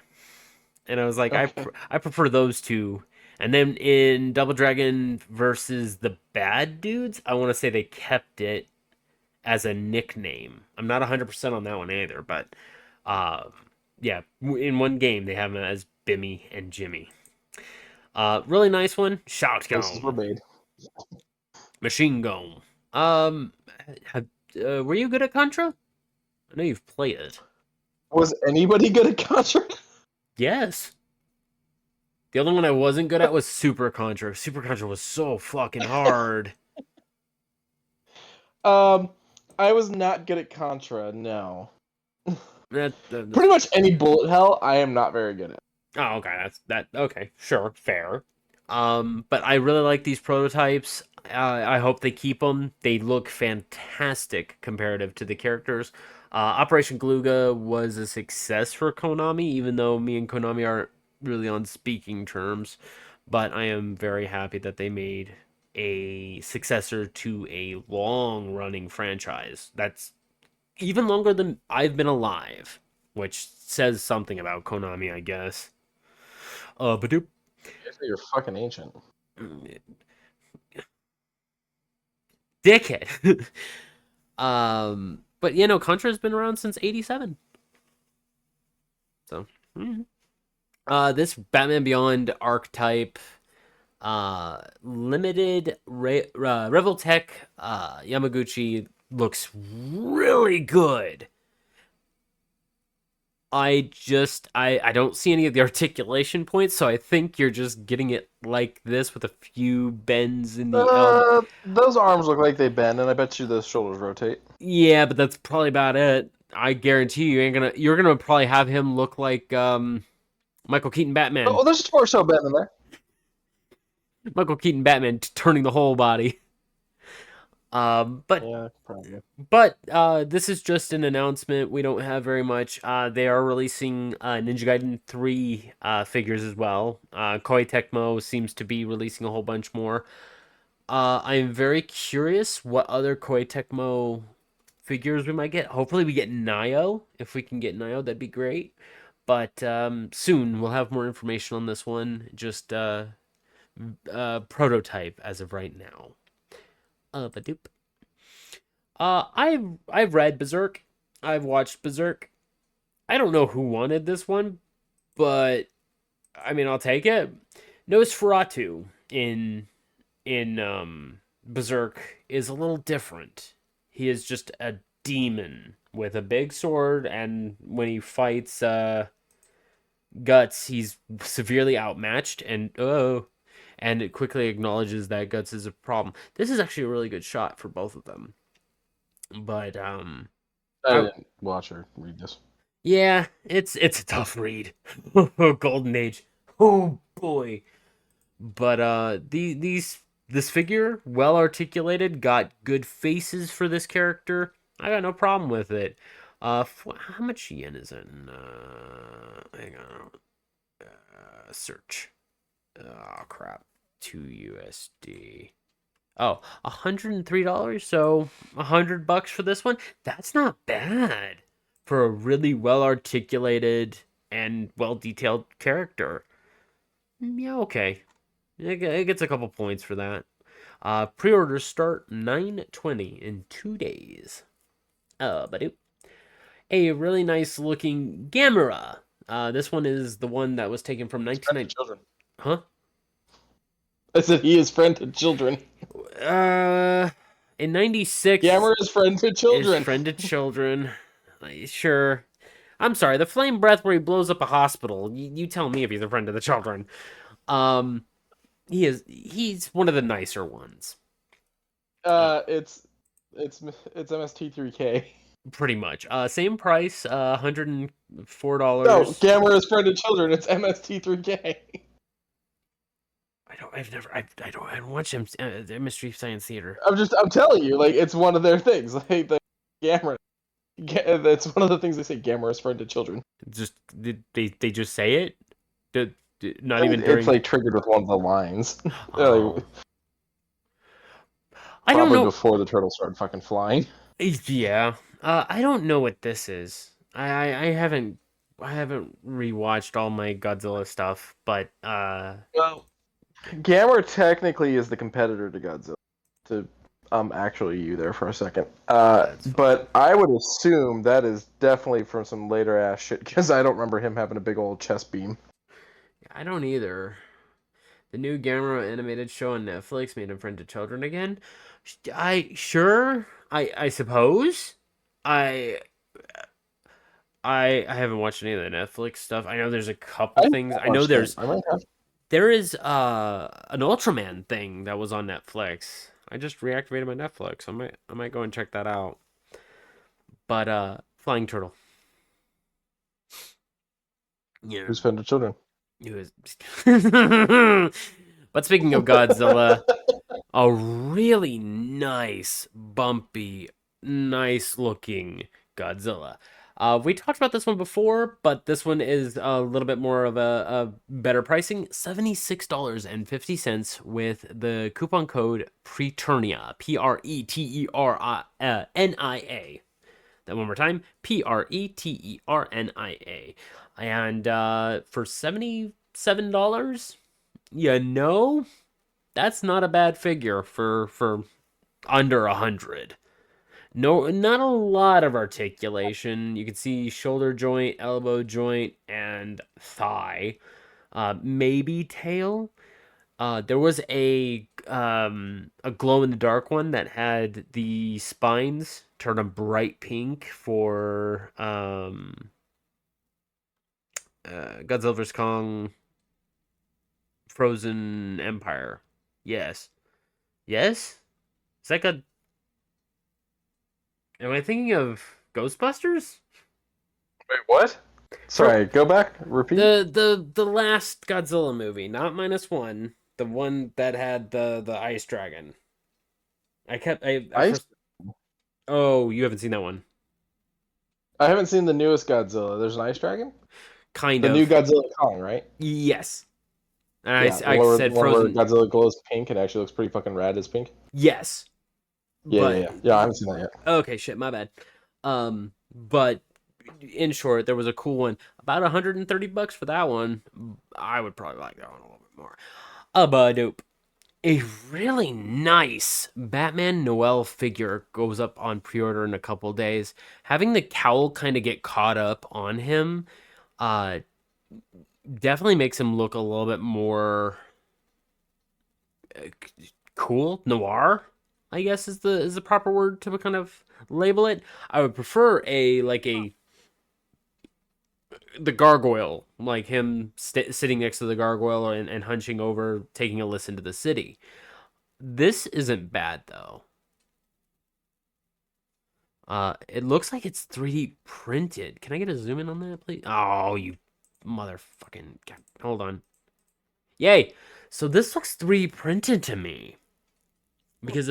And I was like, Okay. I prefer those two. And then in Double Dragon versus the Bad Dudes, I want to say they kept it as a nickname. I'm not 100% on that one either, but yeah, in one game they have them as Bimmy and Jimmy. Really nice one. Places were Shotgun. made. Machine gun. Um, were you good at Contra? I know you've played it. Was anybody good at Contra? Yes. The only one I wasn't good at was Super Contra. Super Contra was so fucking hard. I was not good at Contra, no. Pretty much any bullet hell, I am not very good at. Oh, okay. Okay. Sure. Fair. But I really like these prototypes. I hope they keep them. They look fantastic comparative to the characters. Operation Galuga was a success for Konami, even though me and Konami aren't really on speaking terms. But I am very happy that they made a successor to a long running franchise that's even longer than I've been alive, which says something about Konami, I guess. Badoop. You're fucking ancient. Dickhead. But Contra's been around since '87. So, this Batman Beyond archetype, limited Revoltech Yamaguchi looks really good. I don't see any of the articulation points, so I think you're just getting it like this with a few bends in the elbow. Those arms look like they bend, and I bet you those shoulders rotate. Yeah, but that's probably about it. I guarantee you're gonna probably have him look like Michael Keaton Batman. Oh, there's a torso bend in there. Michael Keaton Batman turning the whole body. But Yeah, probably. But this is just an announcement. We don't have very much. They are releasing Ninja Gaiden 3 figures as well. Koei Tecmo seems to be releasing a whole bunch more. I'm very curious what other Koei Tecmo figures we might get. Hopefully we get Nio. If we can get Nio, that'd be great. But soon we'll have more information on this one. Just prototype as of right now. Badoop. I've read Berserk. I've watched Berserk. I don't know who wanted this one, but I mean I'll take it. Nosferatu in Berserk is a little different. He is just a demon with a big sword, and when he fights Guts, he's severely outmatched, and it quickly acknowledges that Guts is a problem. This is actually a really good shot for both of them. But I didn't watch or read this. yeah, it's a tough read. Golden Age. Oh boy. But this figure, well articulated, got good faces for this character. I got no problem with it. How much yen is it? Hang on. Search. Oh crap. 2 USD. Oh, $103. So $100 for this one. That's not bad for a really well articulated and well detailed character. Yeah, okay. It gets a couple points for that. Pre-orders start 9/20 in 2 days. But a really nice looking Gamera. This one is the one that was taken from 1990. Children. Huh? I said he is friend to children. In '96, Gamera is friend to children. Is friend to children. Sure. I'm sorry. The flame breath where he blows up a hospital. You tell me if he's a friend to the children. He's one of the nicer ones. It's MST3K. Pretty much. Same price. $104. No, Gamera is friend to children. It's MST3K. I don't watch Mystery Science Theater. I'm telling you, like, it's one of their things. Like, the Gamera. That's one of the things they say. Gamera is friend to children. Just they just say it. Not even during. It's like triggered with one of the lines. Oh. I don't know. Probably before the turtles started fucking flying. Yeah. I don't know what this is. I haven't rewatched all my Godzilla stuff, but Well, Gamera technically is the competitor to Godzilla. To actually you there for a second. But I would assume that is definitely from some later ass shit because I don't remember him having a big old chest beam. I don't either. The new Gamera animated show on Netflix made him friend to children again. I suppose. I haven't watched any of the Netflix stuff. I know there's a couple things. I know there is an Ultraman thing that was on Netflix. I just reactivated my Netflix. I might go and check that out. But Flying Turtle. Yeah. Who's friend to children? Who is But speaking of Godzilla, a really nice, bumpy, nice looking Godzilla. We talked about this one before, but this one is a little bit more of a better pricing. $76.50 with the coupon code PRETERNIA. PRETERNIA. That one more time. PRETERNIA. And for $77, that's not a bad figure for under 100. No, not a lot of articulation. You can see shoulder joint, elbow joint, and thigh. Maybe tail. There was a glow in the dark one that had the spines turn a bright pink for Godzilla vs Kong Frozen Empire. Yes. Yes? Is that good? Am I thinking of Ghostbusters? Wait, what? Sorry, go back. Repeat. The last Godzilla movie, not -1, the one that had the ice dragon. Ice? Oh, you haven't seen that one. I haven't seen the newest Godzilla. There's an ice dragon? Kind The of. new Godzilla Kong, right? Yes. And Yeah, I said one Frozen. where Godzilla glows pink and actually looks pretty fucking rad as pink. Yes. Yeah, I haven't seen that yet. Okay, shit, my bad. But in short, there was a cool one. About $130 for that one. I would probably like that one a little bit more. Dope. A really nice Batman Noel figure goes up on pre-order in a couple days. Having the cowl kind of get caught up on him, definitely makes him look a little bit more cool, noir, I guess is the proper word to kind of label it. I would prefer the gargoyle, like him sitting next to the gargoyle and hunching over, taking a listen to the city. This isn't bad though. It looks like it's 3D printed. Can I get a zoom in on that, please? Oh, you motherfucking... God, hold on. Yay! So this looks 3D printed to me. Because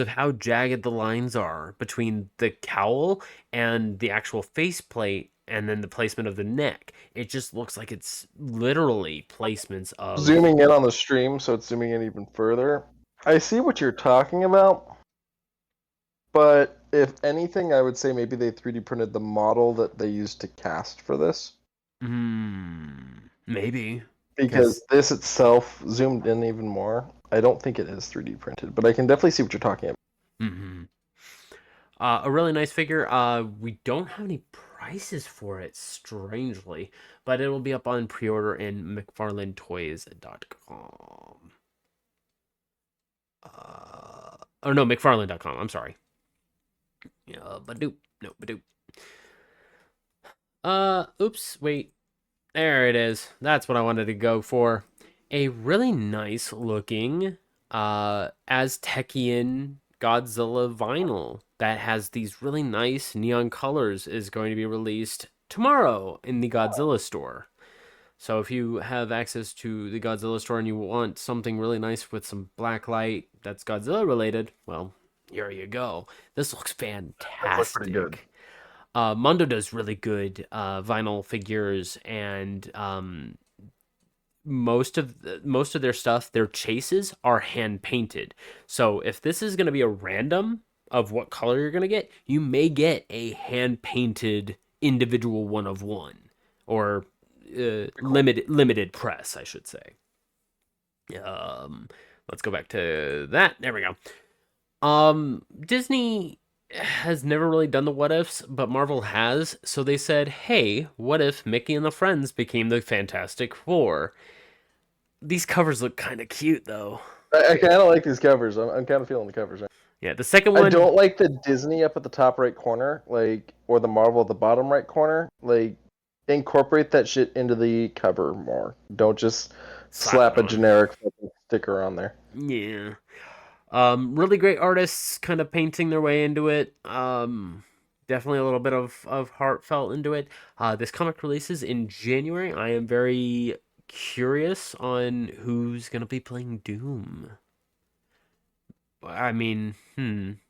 of how jagged the lines are between the cowl and the actual faceplate and then the placement of the neck. It just looks like it's literally placements of... Zooming in on the stream, so it's zooming in even further. I see what you're talking about, but if anything, I would say maybe they 3D printed the model that they used to cast for this. Maybe. Because this itself zoomed in even more. I don't think it is 3D printed, but I can definitely see what you're talking about. A really nice figure. We don't have any prices for it, strangely, but it will be up on pre-order in McFarlaneToys.com. Or no, McFarlane.com. I'm sorry. Badoop. No, badoop. Oops, wait. There it is. That's what I wanted to go for. A really nice looking Aztecian Godzilla vinyl that has these really nice neon colors is going to be released tomorrow in the Godzilla store. So if you have access to the Godzilla store and you want something really nice with some black light that's Godzilla related, well, here you go. This looks fantastic. That looks pretty good. Mondo does really good vinyl figures, and most of their stuff, their chases are hand painted. So if this is going to be a random of what color you're going to get, you may get a hand painted individual one of one, or limited press, I should say. Let's go back to that. There we go. Disney has never really done the what ifs, but Marvel has. So they said, hey, what if Mickey and the Friends became the Fantastic Four? These covers look kind of cute, though. I kind of like these covers. I'm kind of feeling the covers. Yeah, the second one... I don't like the Disney up at the top right corner, or the Marvel at the bottom right corner. Incorporate that shit into the cover more. Don't just slap a generic sticker on there. Yeah. Really great artists kind of painting their way into it. Definitely a little bit of heartfelt into it. This comic releases in January. I am very curious on who's gonna be playing Doom. I mean,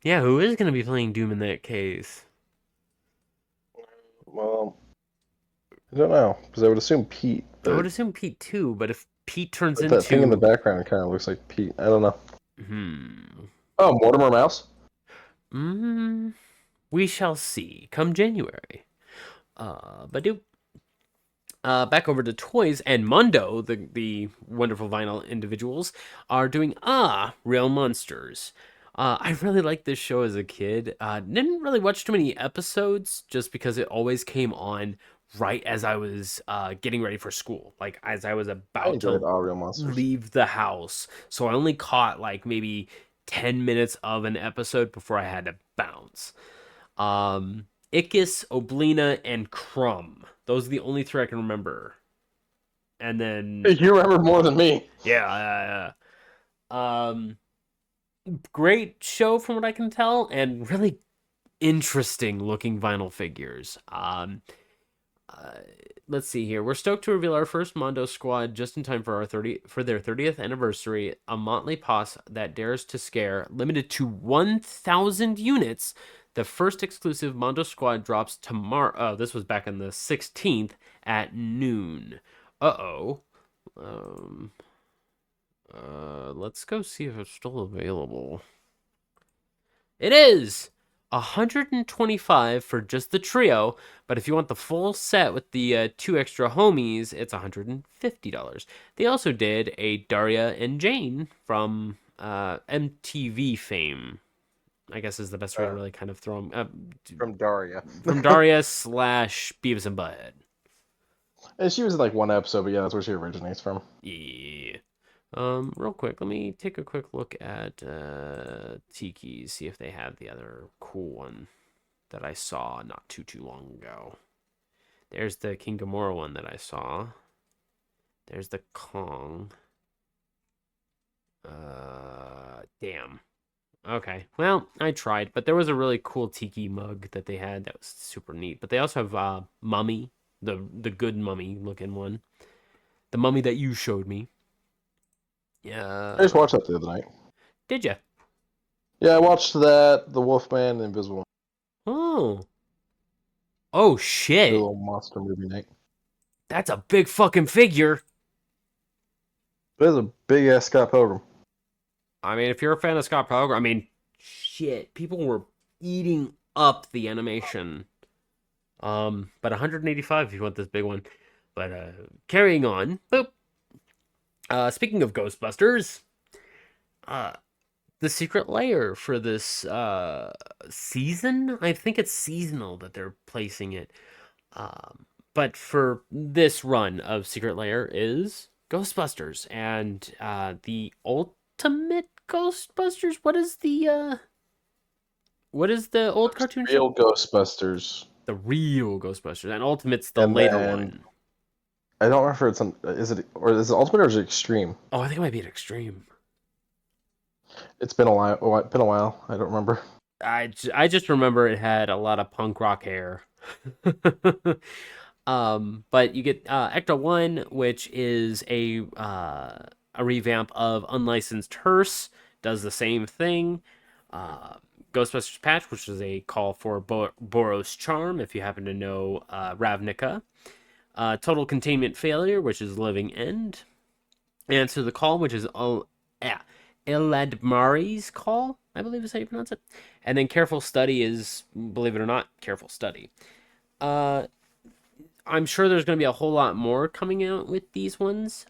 yeah, who is gonna be playing Doom in that case? Well, I don't know, because I would assume Pete. I would But assume Pete too, but if Pete turns that thing in the into background kind of looks like Pete. I don't know. hmm, Oh, Mortimer Mouse. we shall see come January. But do back over to toys, and Mundo, the wonderful vinyl individuals, are doing Real Monsters. I really liked this show as a kid. Didn't really watch too many episodes just because it always came on right as I was getting ready for school, like as I was I about enjoyed to All Real Monsters. leave the house. So I only caught like maybe 10 minutes of an episode before I had to bounce. Ickis, Oblina, and Crumb. Those are the only three I can remember. And then You remember more than me. yeah. Great show from what I can tell, and really interesting looking vinyl figures. Let's see here. We're stoked to reveal our first Mondo squad just in time for their 30th anniversary. A motley posse that dares to scare, limited to 1,000 units. The first exclusive Mondo squad drops tomorrow. Oh, this was back on the 16th at noon. Let's go see if it's still available. It is 125 for just the trio, but if you want the full set with the two extra homies, it's $150. They also did a Daria and Jane from MTV fame. I guess is the best way to really kind of throw them From Daria. from Daria / Beavis and Butthead. And she was in like one episode, but yeah, that's where she originates from. Yeah. Real quick, let me take a quick look at Tiki, see if they have the other cool one that I saw not too long ago. There's the King Ghidorah one that I saw. There's the Kong. Damn. Okay, well, I tried, but there was a really cool Tiki mug that they had that was super neat. But they also have Mummy, the good mummy looking one. The mummy that you showed me. Yeah. I just watched that the other night. Did you? Yeah, I watched that, The Wolfman, and Invisible. Oh. Oh, shit. A little monster movie night. That's a big fucking figure. There's a big ass Scott Pilgrim. I mean, if you're a fan of Scott Pilgrim, I mean, shit, people were eating up the animation. But 185 if you want this big one. But carrying on. Boop. Speaking of Ghostbusters, the secret layer for this season, I think it's seasonal that they're placing it. But for this run of Secret Layer is Ghostbusters and the Ultimate Ghostbusters. What is the old cartoon show? Real Ghostbusters. The real Ghostbusters, and Ultimate's the And later then- one. I don't remember if it's is it Ultimate or is it Extreme? Oh, I think it might be an Extreme. It's been a while. I don't remember. I just remember it had a lot of punk rock hair. But you get Ecto 1, which is a revamp of Unlicensed Hearse, does the same thing. Ghostbusters Patch, which is a call for Boros Charm, if you happen to know Ravnica. Total Containment Failure, which is Living End. Answer the Call, which is Eladmari's Call, I believe is how you pronounce it. And then Careful Study is, believe it or not, Careful Study. I'm sure there's going to be a whole lot more coming out with these ones.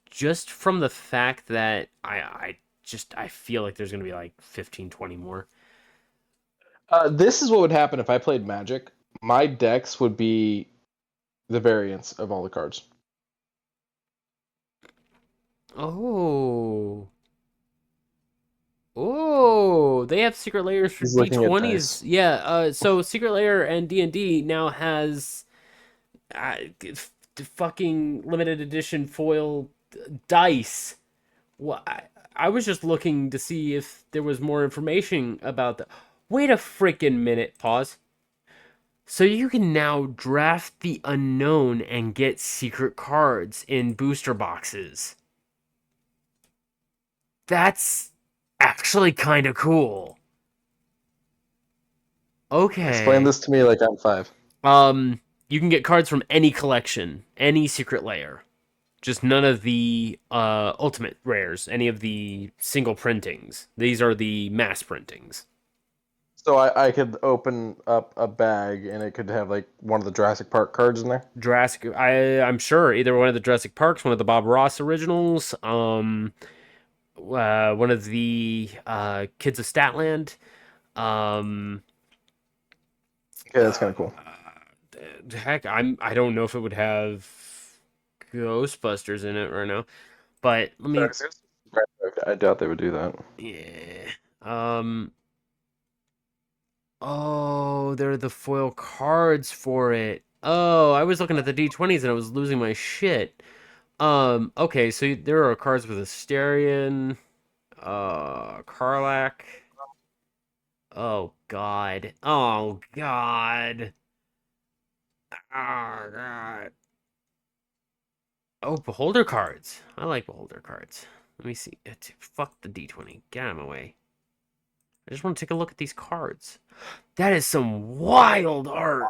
Just from the fact that I feel like there's going to be like 15, 20 more. This is what would happen if I played Magic. My decks would be the variants of all the cards. Oh, they have Secret Layers for He's looking at D20s. dice. Yeah, so Secret Layer and D&D now has fucking limited edition foil dice. Well, I was just looking to see if there was more information about the. Wait a freaking minute. Pause. So you can now draft the unknown and get secret cards in booster boxes. That's actually kind of cool. Explain Okay. this to me like I'm 5. You can get cards from any collection, any secret layer. Just none of the ultimate rares, any of the single printings. These are the mass printings. So I could open up a bag and it could have like one of the Jurassic Park cards in there. Jurassic, I'm sure either one of the Jurassic Parks, one of the Bob Ross originals, one of the Kids of Statland. Um, Okay, that's kind of cool. heck, I don't know if it would have Ghostbusters in it right now, but let me. I doubt they would do that. Yeah. Oh, they're the foil cards for it. Oh, I was looking at the D20s and I was losing my shit. Okay, so there are cards with Asterion, Karlach. Oh God. Oh God. Oh God. Oh, beholder cards. I like beholder cards. Let me see. Fuck the D20. Get out of my way. I just want to take a look at these cards. That is some wild art.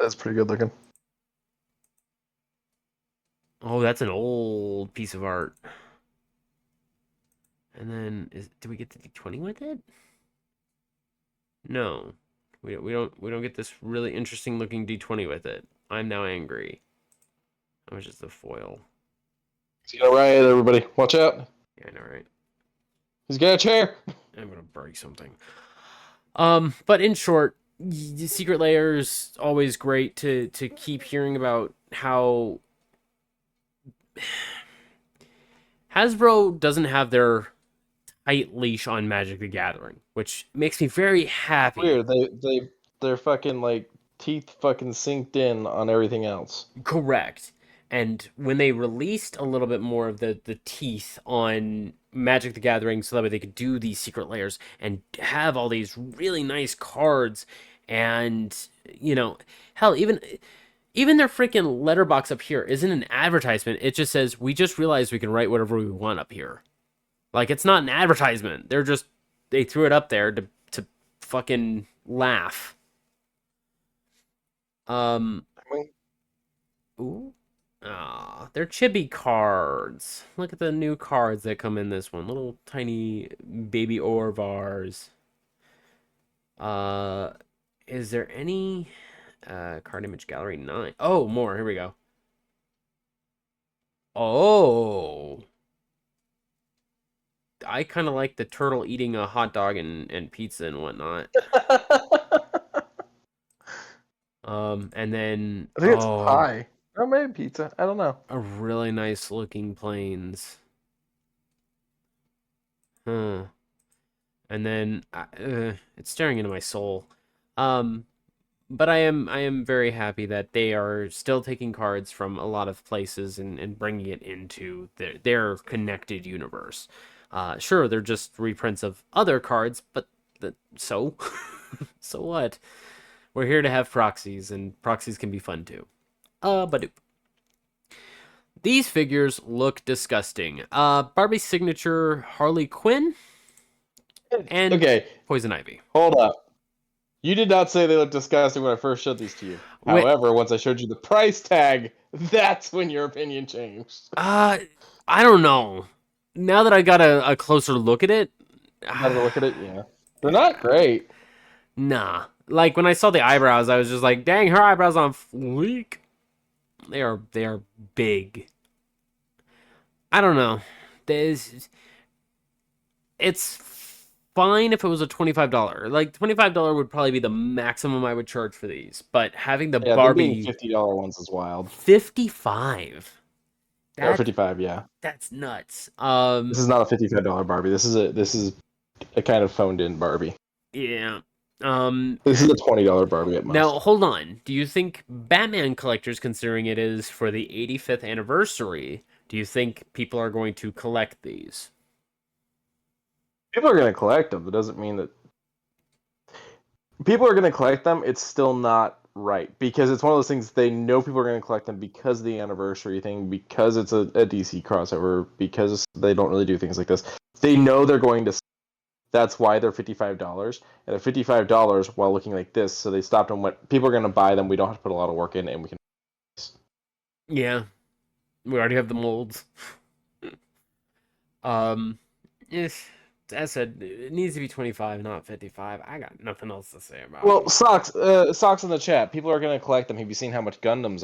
That's pretty good looking. Oh, that's an old piece of art. And then do we get the D20 with it? No. We don't get this really interesting looking D20 with it. I'm now angry. How much is the foil? See, all right, everybody, watch out. Yeah, I know, right? He's got a chair. I'm gonna break something. But in short, secret layers always great to keep hearing about how Hasbro doesn't have their tight leash on Magic the Gathering, which makes me very happy. Weird. They're fucking like teeth fucking synced in on everything else. Correct. And when they released a little bit more of the teeth on Magic the Gathering so that way they could do these secret layers and have all these really nice cards and hell, even their freaking letterbox up here isn't an advertisement. It just says we just realized we can write whatever we want up here. Like it's not an advertisement. They threw it up there to fucking laugh. Um Ooh. Ah, they're chibi cards. Look at the new cards that come in this one. Little tiny baby Orvars. Uh, is there any card image gallery 9? Oh, more. Here we go. Oh. I kind of like the turtle eating a hot dog and pizza and whatnot. And then I think it's pie. Or maybe pizza. I don't know. a really nice looking planes. Huh. And then it's staring into my soul. But I am very happy that they are still taking cards from a lot of places and bringing it into their connected universe. Sure, they're just reprints of other cards, but so so what? We're here to have proxies, and proxies can be fun too. But these figures look disgusting. Barbie's signature Harley Quinn and Okay, Poison Ivy. hold up. You did not say they look disgusting when I first showed these to you. Wait. However, once I showed you the price tag, that's when your opinion changed. I don't know. Now that I got a closer look at it, Have a look at it, yeah. They're not great. nah. Like when I saw the eyebrows, I was just like, "Dang, her eyebrows on fleek." They are big. I don't know. It's fine if it was a $25. Like $25 would probably be the maximum I would charge for these. But having the Yeah, Barbie them being $50 ones is wild. 55. Or 55, yeah. That's nuts. This is not a $55 Barbie. This is a kind of phoned in Barbie. Yeah. This is a $20 Barbie at most. Now, hold on. Do you think Batman collectors, considering it is for the 85th anniversary, do you think people are going to collect these? People are going to collect them. It doesn't mean that... people are going to collect them. It's still not right because it's one of those things they know people are going to collect them because of the anniversary thing, because it's a DC crossover, because they don't really do things like this. They know they're going to. That's why they're $55, and they're $55 while looking like this. So they stopped and went. People are going to buy them. We don't have to put a lot of work in, and we can. Yeah, we already have the molds. If as I said, it needs to be 25, not 55. I got nothing else to say about it. Well, socks in the chat. People are going to collect them. Have you seen how much Gundams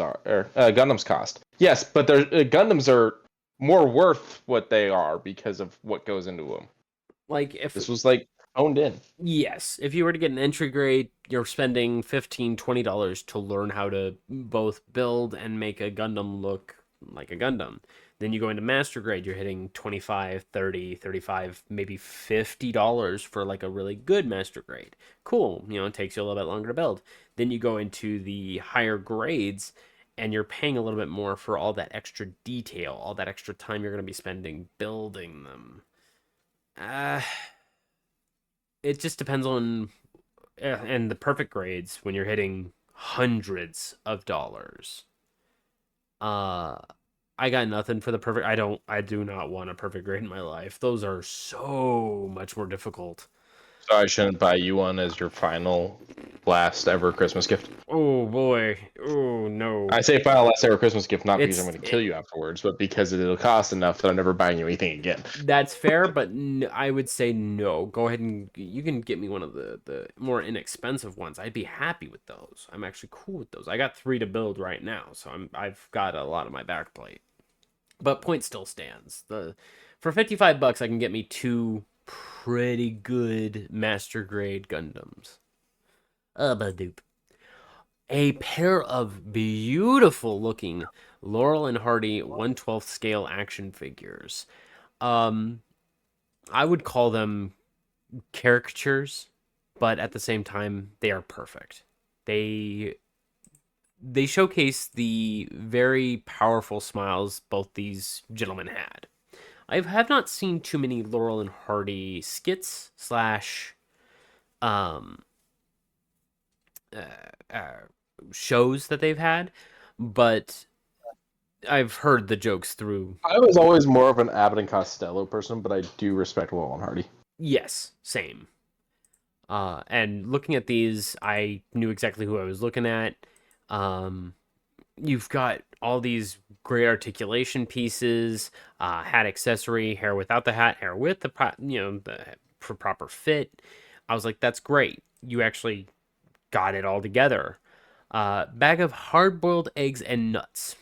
Gundams cost? Yes, but their Gundams are more worth what they are because of what goes into them. Like if This was like honed in. Yes, if you were to get an entry grade, you're spending $15, $20 to learn how to both build and make a Gundam look like a Gundam. Then you go into master grade, you're hitting 25, 30, 35, maybe $50 for like a really good master grade. Cool, it takes you a little bit longer to build. Then you go into the higher grades and you're paying a little bit more for all that extra detail, all that extra time you're going to be spending building them. It just depends on and the perfect grades when you're hitting hundreds of dollars. I got nothing for the perfect. I do not want a perfect grade in my life. Those are so much more difficult. So I shouldn't buy you one as your final last ever Christmas gift. Oh boy. Oh no. I say final last ever Christmas gift not because It's I'm going to kill you afterwards, but because it'll cost enough that I'm never buying you anything again. That's fair, but I would say no. Go ahead and you can get me one of the more inexpensive ones. I'd be happy with those. I'm actually cool with those. I got 3 to build right now, so I've got a lot of my back plate. But point still stands. For $55, I can get me 2 pretty good master grade Gundams. Badoop. A pair of beautiful looking Laurel and Hardy 1/12 scale action figures. I would call them caricatures, but at the same time, they are perfect. They showcase the very powerful smiles both these gentlemen had. I have not seen too many Laurel and Hardy skits slash shows that they've had, but I've heard the jokes through. I was always more of an Abbott and Costello person, but I do respect Laurel and Hardy. Yes, same. And looking at these, I knew exactly who I was looking at. You've got all these great articulation pieces, hat accessory, hair without the hat, hair with for proper fit. I was like, that's great. You actually got it all together. Bag of hard-boiled eggs and nuts.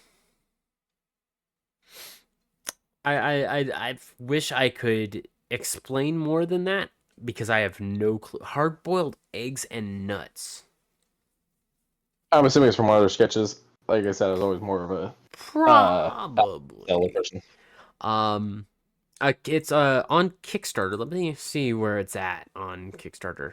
I wish I could explain more than that because I have no clue. Hard-boiled eggs and nuts. I'm assuming it's from one of their sketches. Like I said, I was always more of a Probably. person. It's on Kickstarter. Let me see where it's at on Kickstarter.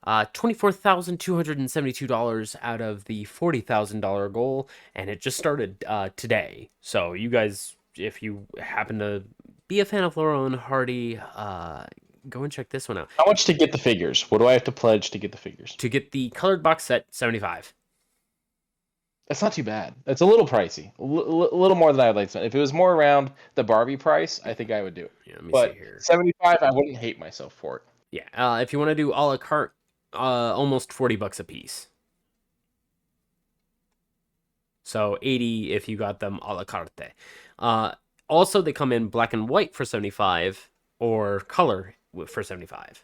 $24,272 out of the $40,000 goal, and it just started today. So you guys, if you happen to be a fan of Laurel and Hardy, go and check this one out. How much to get the figures? What do I have to pledge to get the figures? To get the colored box set, $75. That's not too bad. It's a little pricey. A little more than I'd like to spend. If it was more around the Barbie price, I think I would do it. Yeah, let me but see here. 75, I wouldn't hate myself for it. Yeah, if you want to do a la carte, almost $40 a piece. So 80 if you got them a la carte. Also, they come in black and white for 75 or color for 75.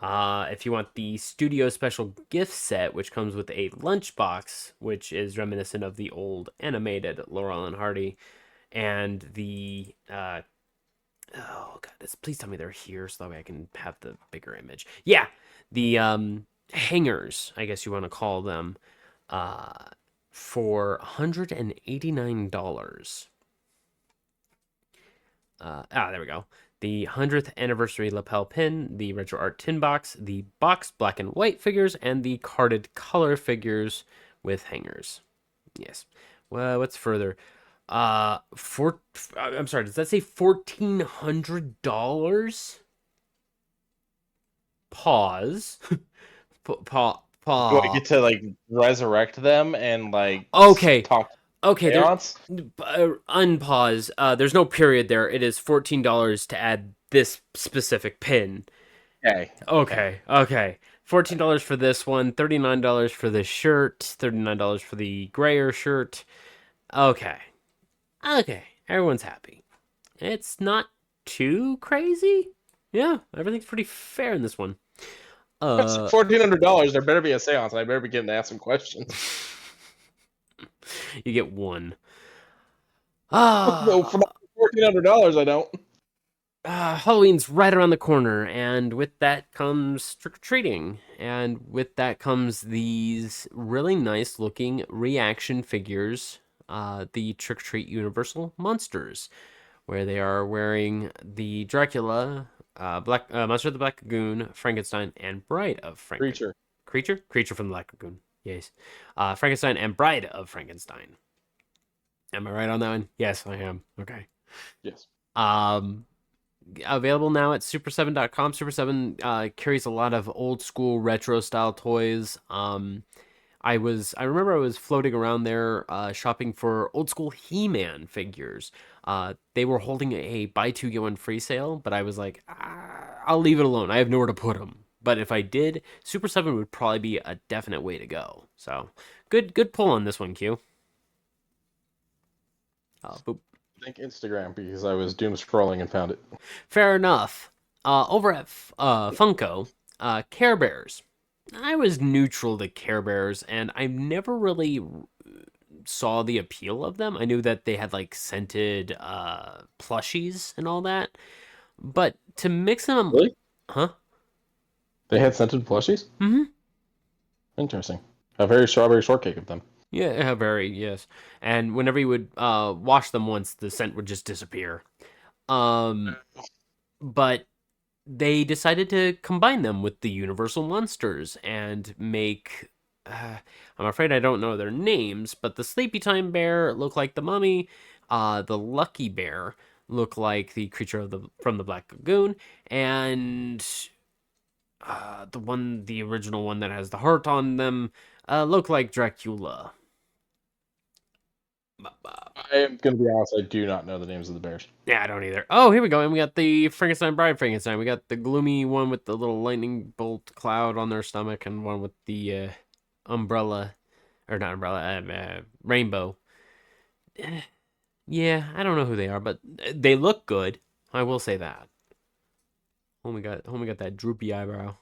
If you want the studio special gift set, which comes with a lunchbox, which is reminiscent of the old animated Laurel and Hardy, and the oh god, please tell me they're here so that way I can have the bigger image. Yeah, the hangers, I guess you want to call them, for $189. There we go. The 100th anniversary lapel pin, the retro art tin box, the boxed black and white figures, and the carded color figures with hangers. Yes. Well, what's further? I'm sorry, does that say $1,400? Pause. Do I get to like resurrect them and like Okay. talk Okay, seance? unpause. There's no period there. It is $14 to add this specific pin. Okay. Okay. $14 for this one, $39 for this shirt, $39 for the grayer shirt. Okay. Everyone's happy. It's not too crazy. Yeah, everything's pretty fair in this one. That's $1,400. There better be a seance. I better be getting to ask some questions. You get one. No, for $1,400, I don't. Halloween's right around the corner, and with that comes trick-or-treating, and with that comes these really nice looking reaction figures, the Trick-or-Treat Universal Monsters, where they are wearing the Dracula, Monster of the Black Lagoon, Frankenstein, and Bride of Frankenstein. Creature from the Black Lagoon. Yes. Frankenstein and Bride of Frankenstein. Am I right on that one? Yes, I am. Okay. Yes. Available now at super7.com. Super 7 carries a lot of old school retro style toys. I remember I was floating around there shopping for old school He-Man figures. They were holding a buy two get one free sale, but I was like, I'll leave it alone. I have nowhere to put them. But if I did, Super 7 would probably be a definite way to go. So good pull on this one, Q. Boop. I think Instagram, because I was doom scrolling and found it. Fair enough. Over at Funko, Care Bears. I was neutral to Care Bears, and I never really saw the appeal of them. I knew that they had like scented plushies and all that, but to mix them, Really? huh? They had scented plushies? Mm-hmm. Interesting. A very strawberry shortcake of them. Yeah, very, yes. And whenever you would wash them once, the scent would just disappear. But they decided to combine them with the Universal Monsters and make... I'm afraid I don't know their names, but the Sleepy Time Bear looked like the Mummy. The Lucky Bear looked like the creature from the Black Lagoon. And the original one that has the heart on them, looked like Dracula. I am going to be honest, I do not know the names of the bears. Yeah, I don't either. Oh, here we go. And we got the Frankenstein Bride Frankenstein. We got the gloomy one with the little lightning bolt cloud on their stomach, and one with the umbrella, or not umbrella, rainbow. Yeah, I don't know who they are, but they look good. I will say that. Homie got that droopy eyebrow.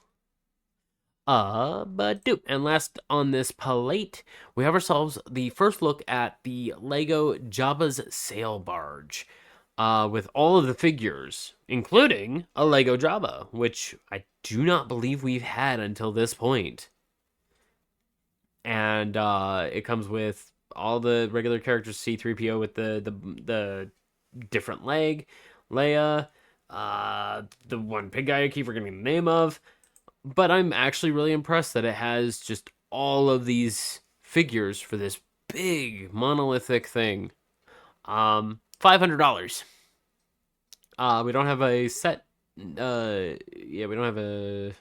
And last on this plate, we have ourselves the first look at the Lego Jabba's Sail Barge, with all of the figures, including a Lego Jabba, which I do not believe we've had until this point. And it comes with all the regular characters: C-3PO with the different leg, Leia, the one pig guy I keep forgetting the name of. But I'm actually really impressed that it has just all of these figures for this big monolithic thing. $500. We don't have a set. We don't have a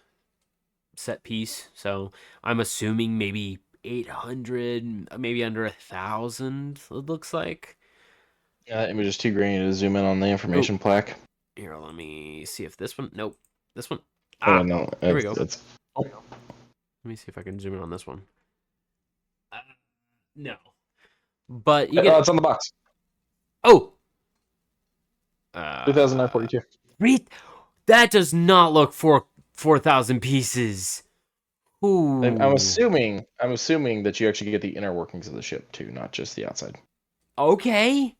set piece, so I'm assuming maybe 800, maybe under 1,000. It looks like. Yeah, image is too grainy to zoom in on the information plaque. Here, let me see if this one. Nope, this one. No, here we go. Oh. Let me see if I can zoom in on this one. No, but you get. It's on the box. Oh, 2,942. That does not look for 4,000 pieces. Ooh. I'm assuming that you actually get the inner workings of the ship too, not just the outside. Okay.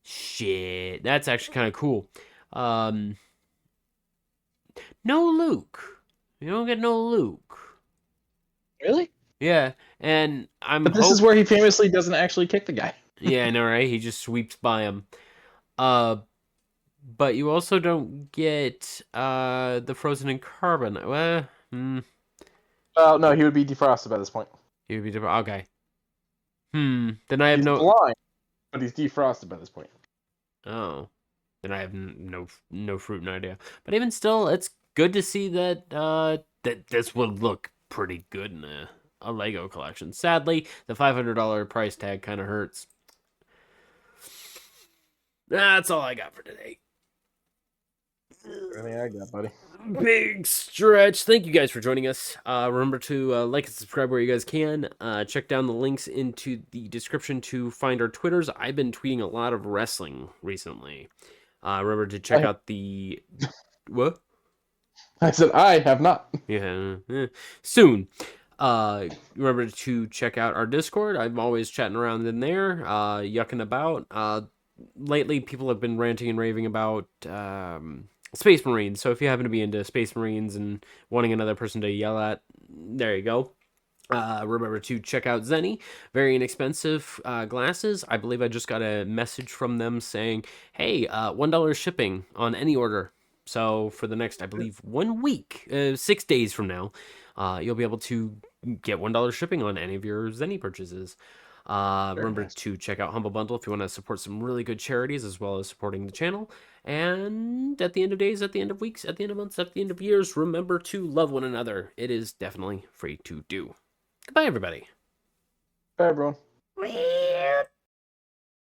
Shit, that's actually kind of cool. No Luke. You don't get no Luke. Really? Yeah, and But this is where he famously doesn't actually kick the guy. Yeah, I know, right? He just sweeps by him. But you also don't get the frozen in carbon. Well, no, he would be defrosted by this point. He would be different. Okay. Then I have He's no blind, but he's defrosted by this point. Oh. Then I have no fruit and idea. But even still, it's good to see that that this would look pretty good in a Lego collection. Sadly, the $500 price tag kind of hurts. That's all I got for today. Everything I got, buddy. Big stretch. Thank you guys for joining us. Remember to like and subscribe where you guys can. Check down the links into the description to find our Twitters. I've been tweeting a lot of wrestling recently. Remember to check out the... What? I said I have not. Yeah, soon. Remember to check out our Discord. I'm always chatting around in there, yucking about. Lately, people have been ranting and raving about Space Marines. So if you happen to be into Space Marines and wanting another person to yell at, there you go. Remember to check out Zenny. Very inexpensive glasses. I believe I just got a message from them saying, hey, $1 shipping on any order. So for the next, I believe, 1 week, 6 days from now, you'll be able to get $1 shipping on any of your Zenny purchases. Remember to check out Humble Bundle if you want to support some really good charities as well as supporting the channel. And at the end of days, at the end of weeks, at the end of months, at the end of years, remember to love one another. It is definitely free to do. Goodbye, everybody. Bye, everyone.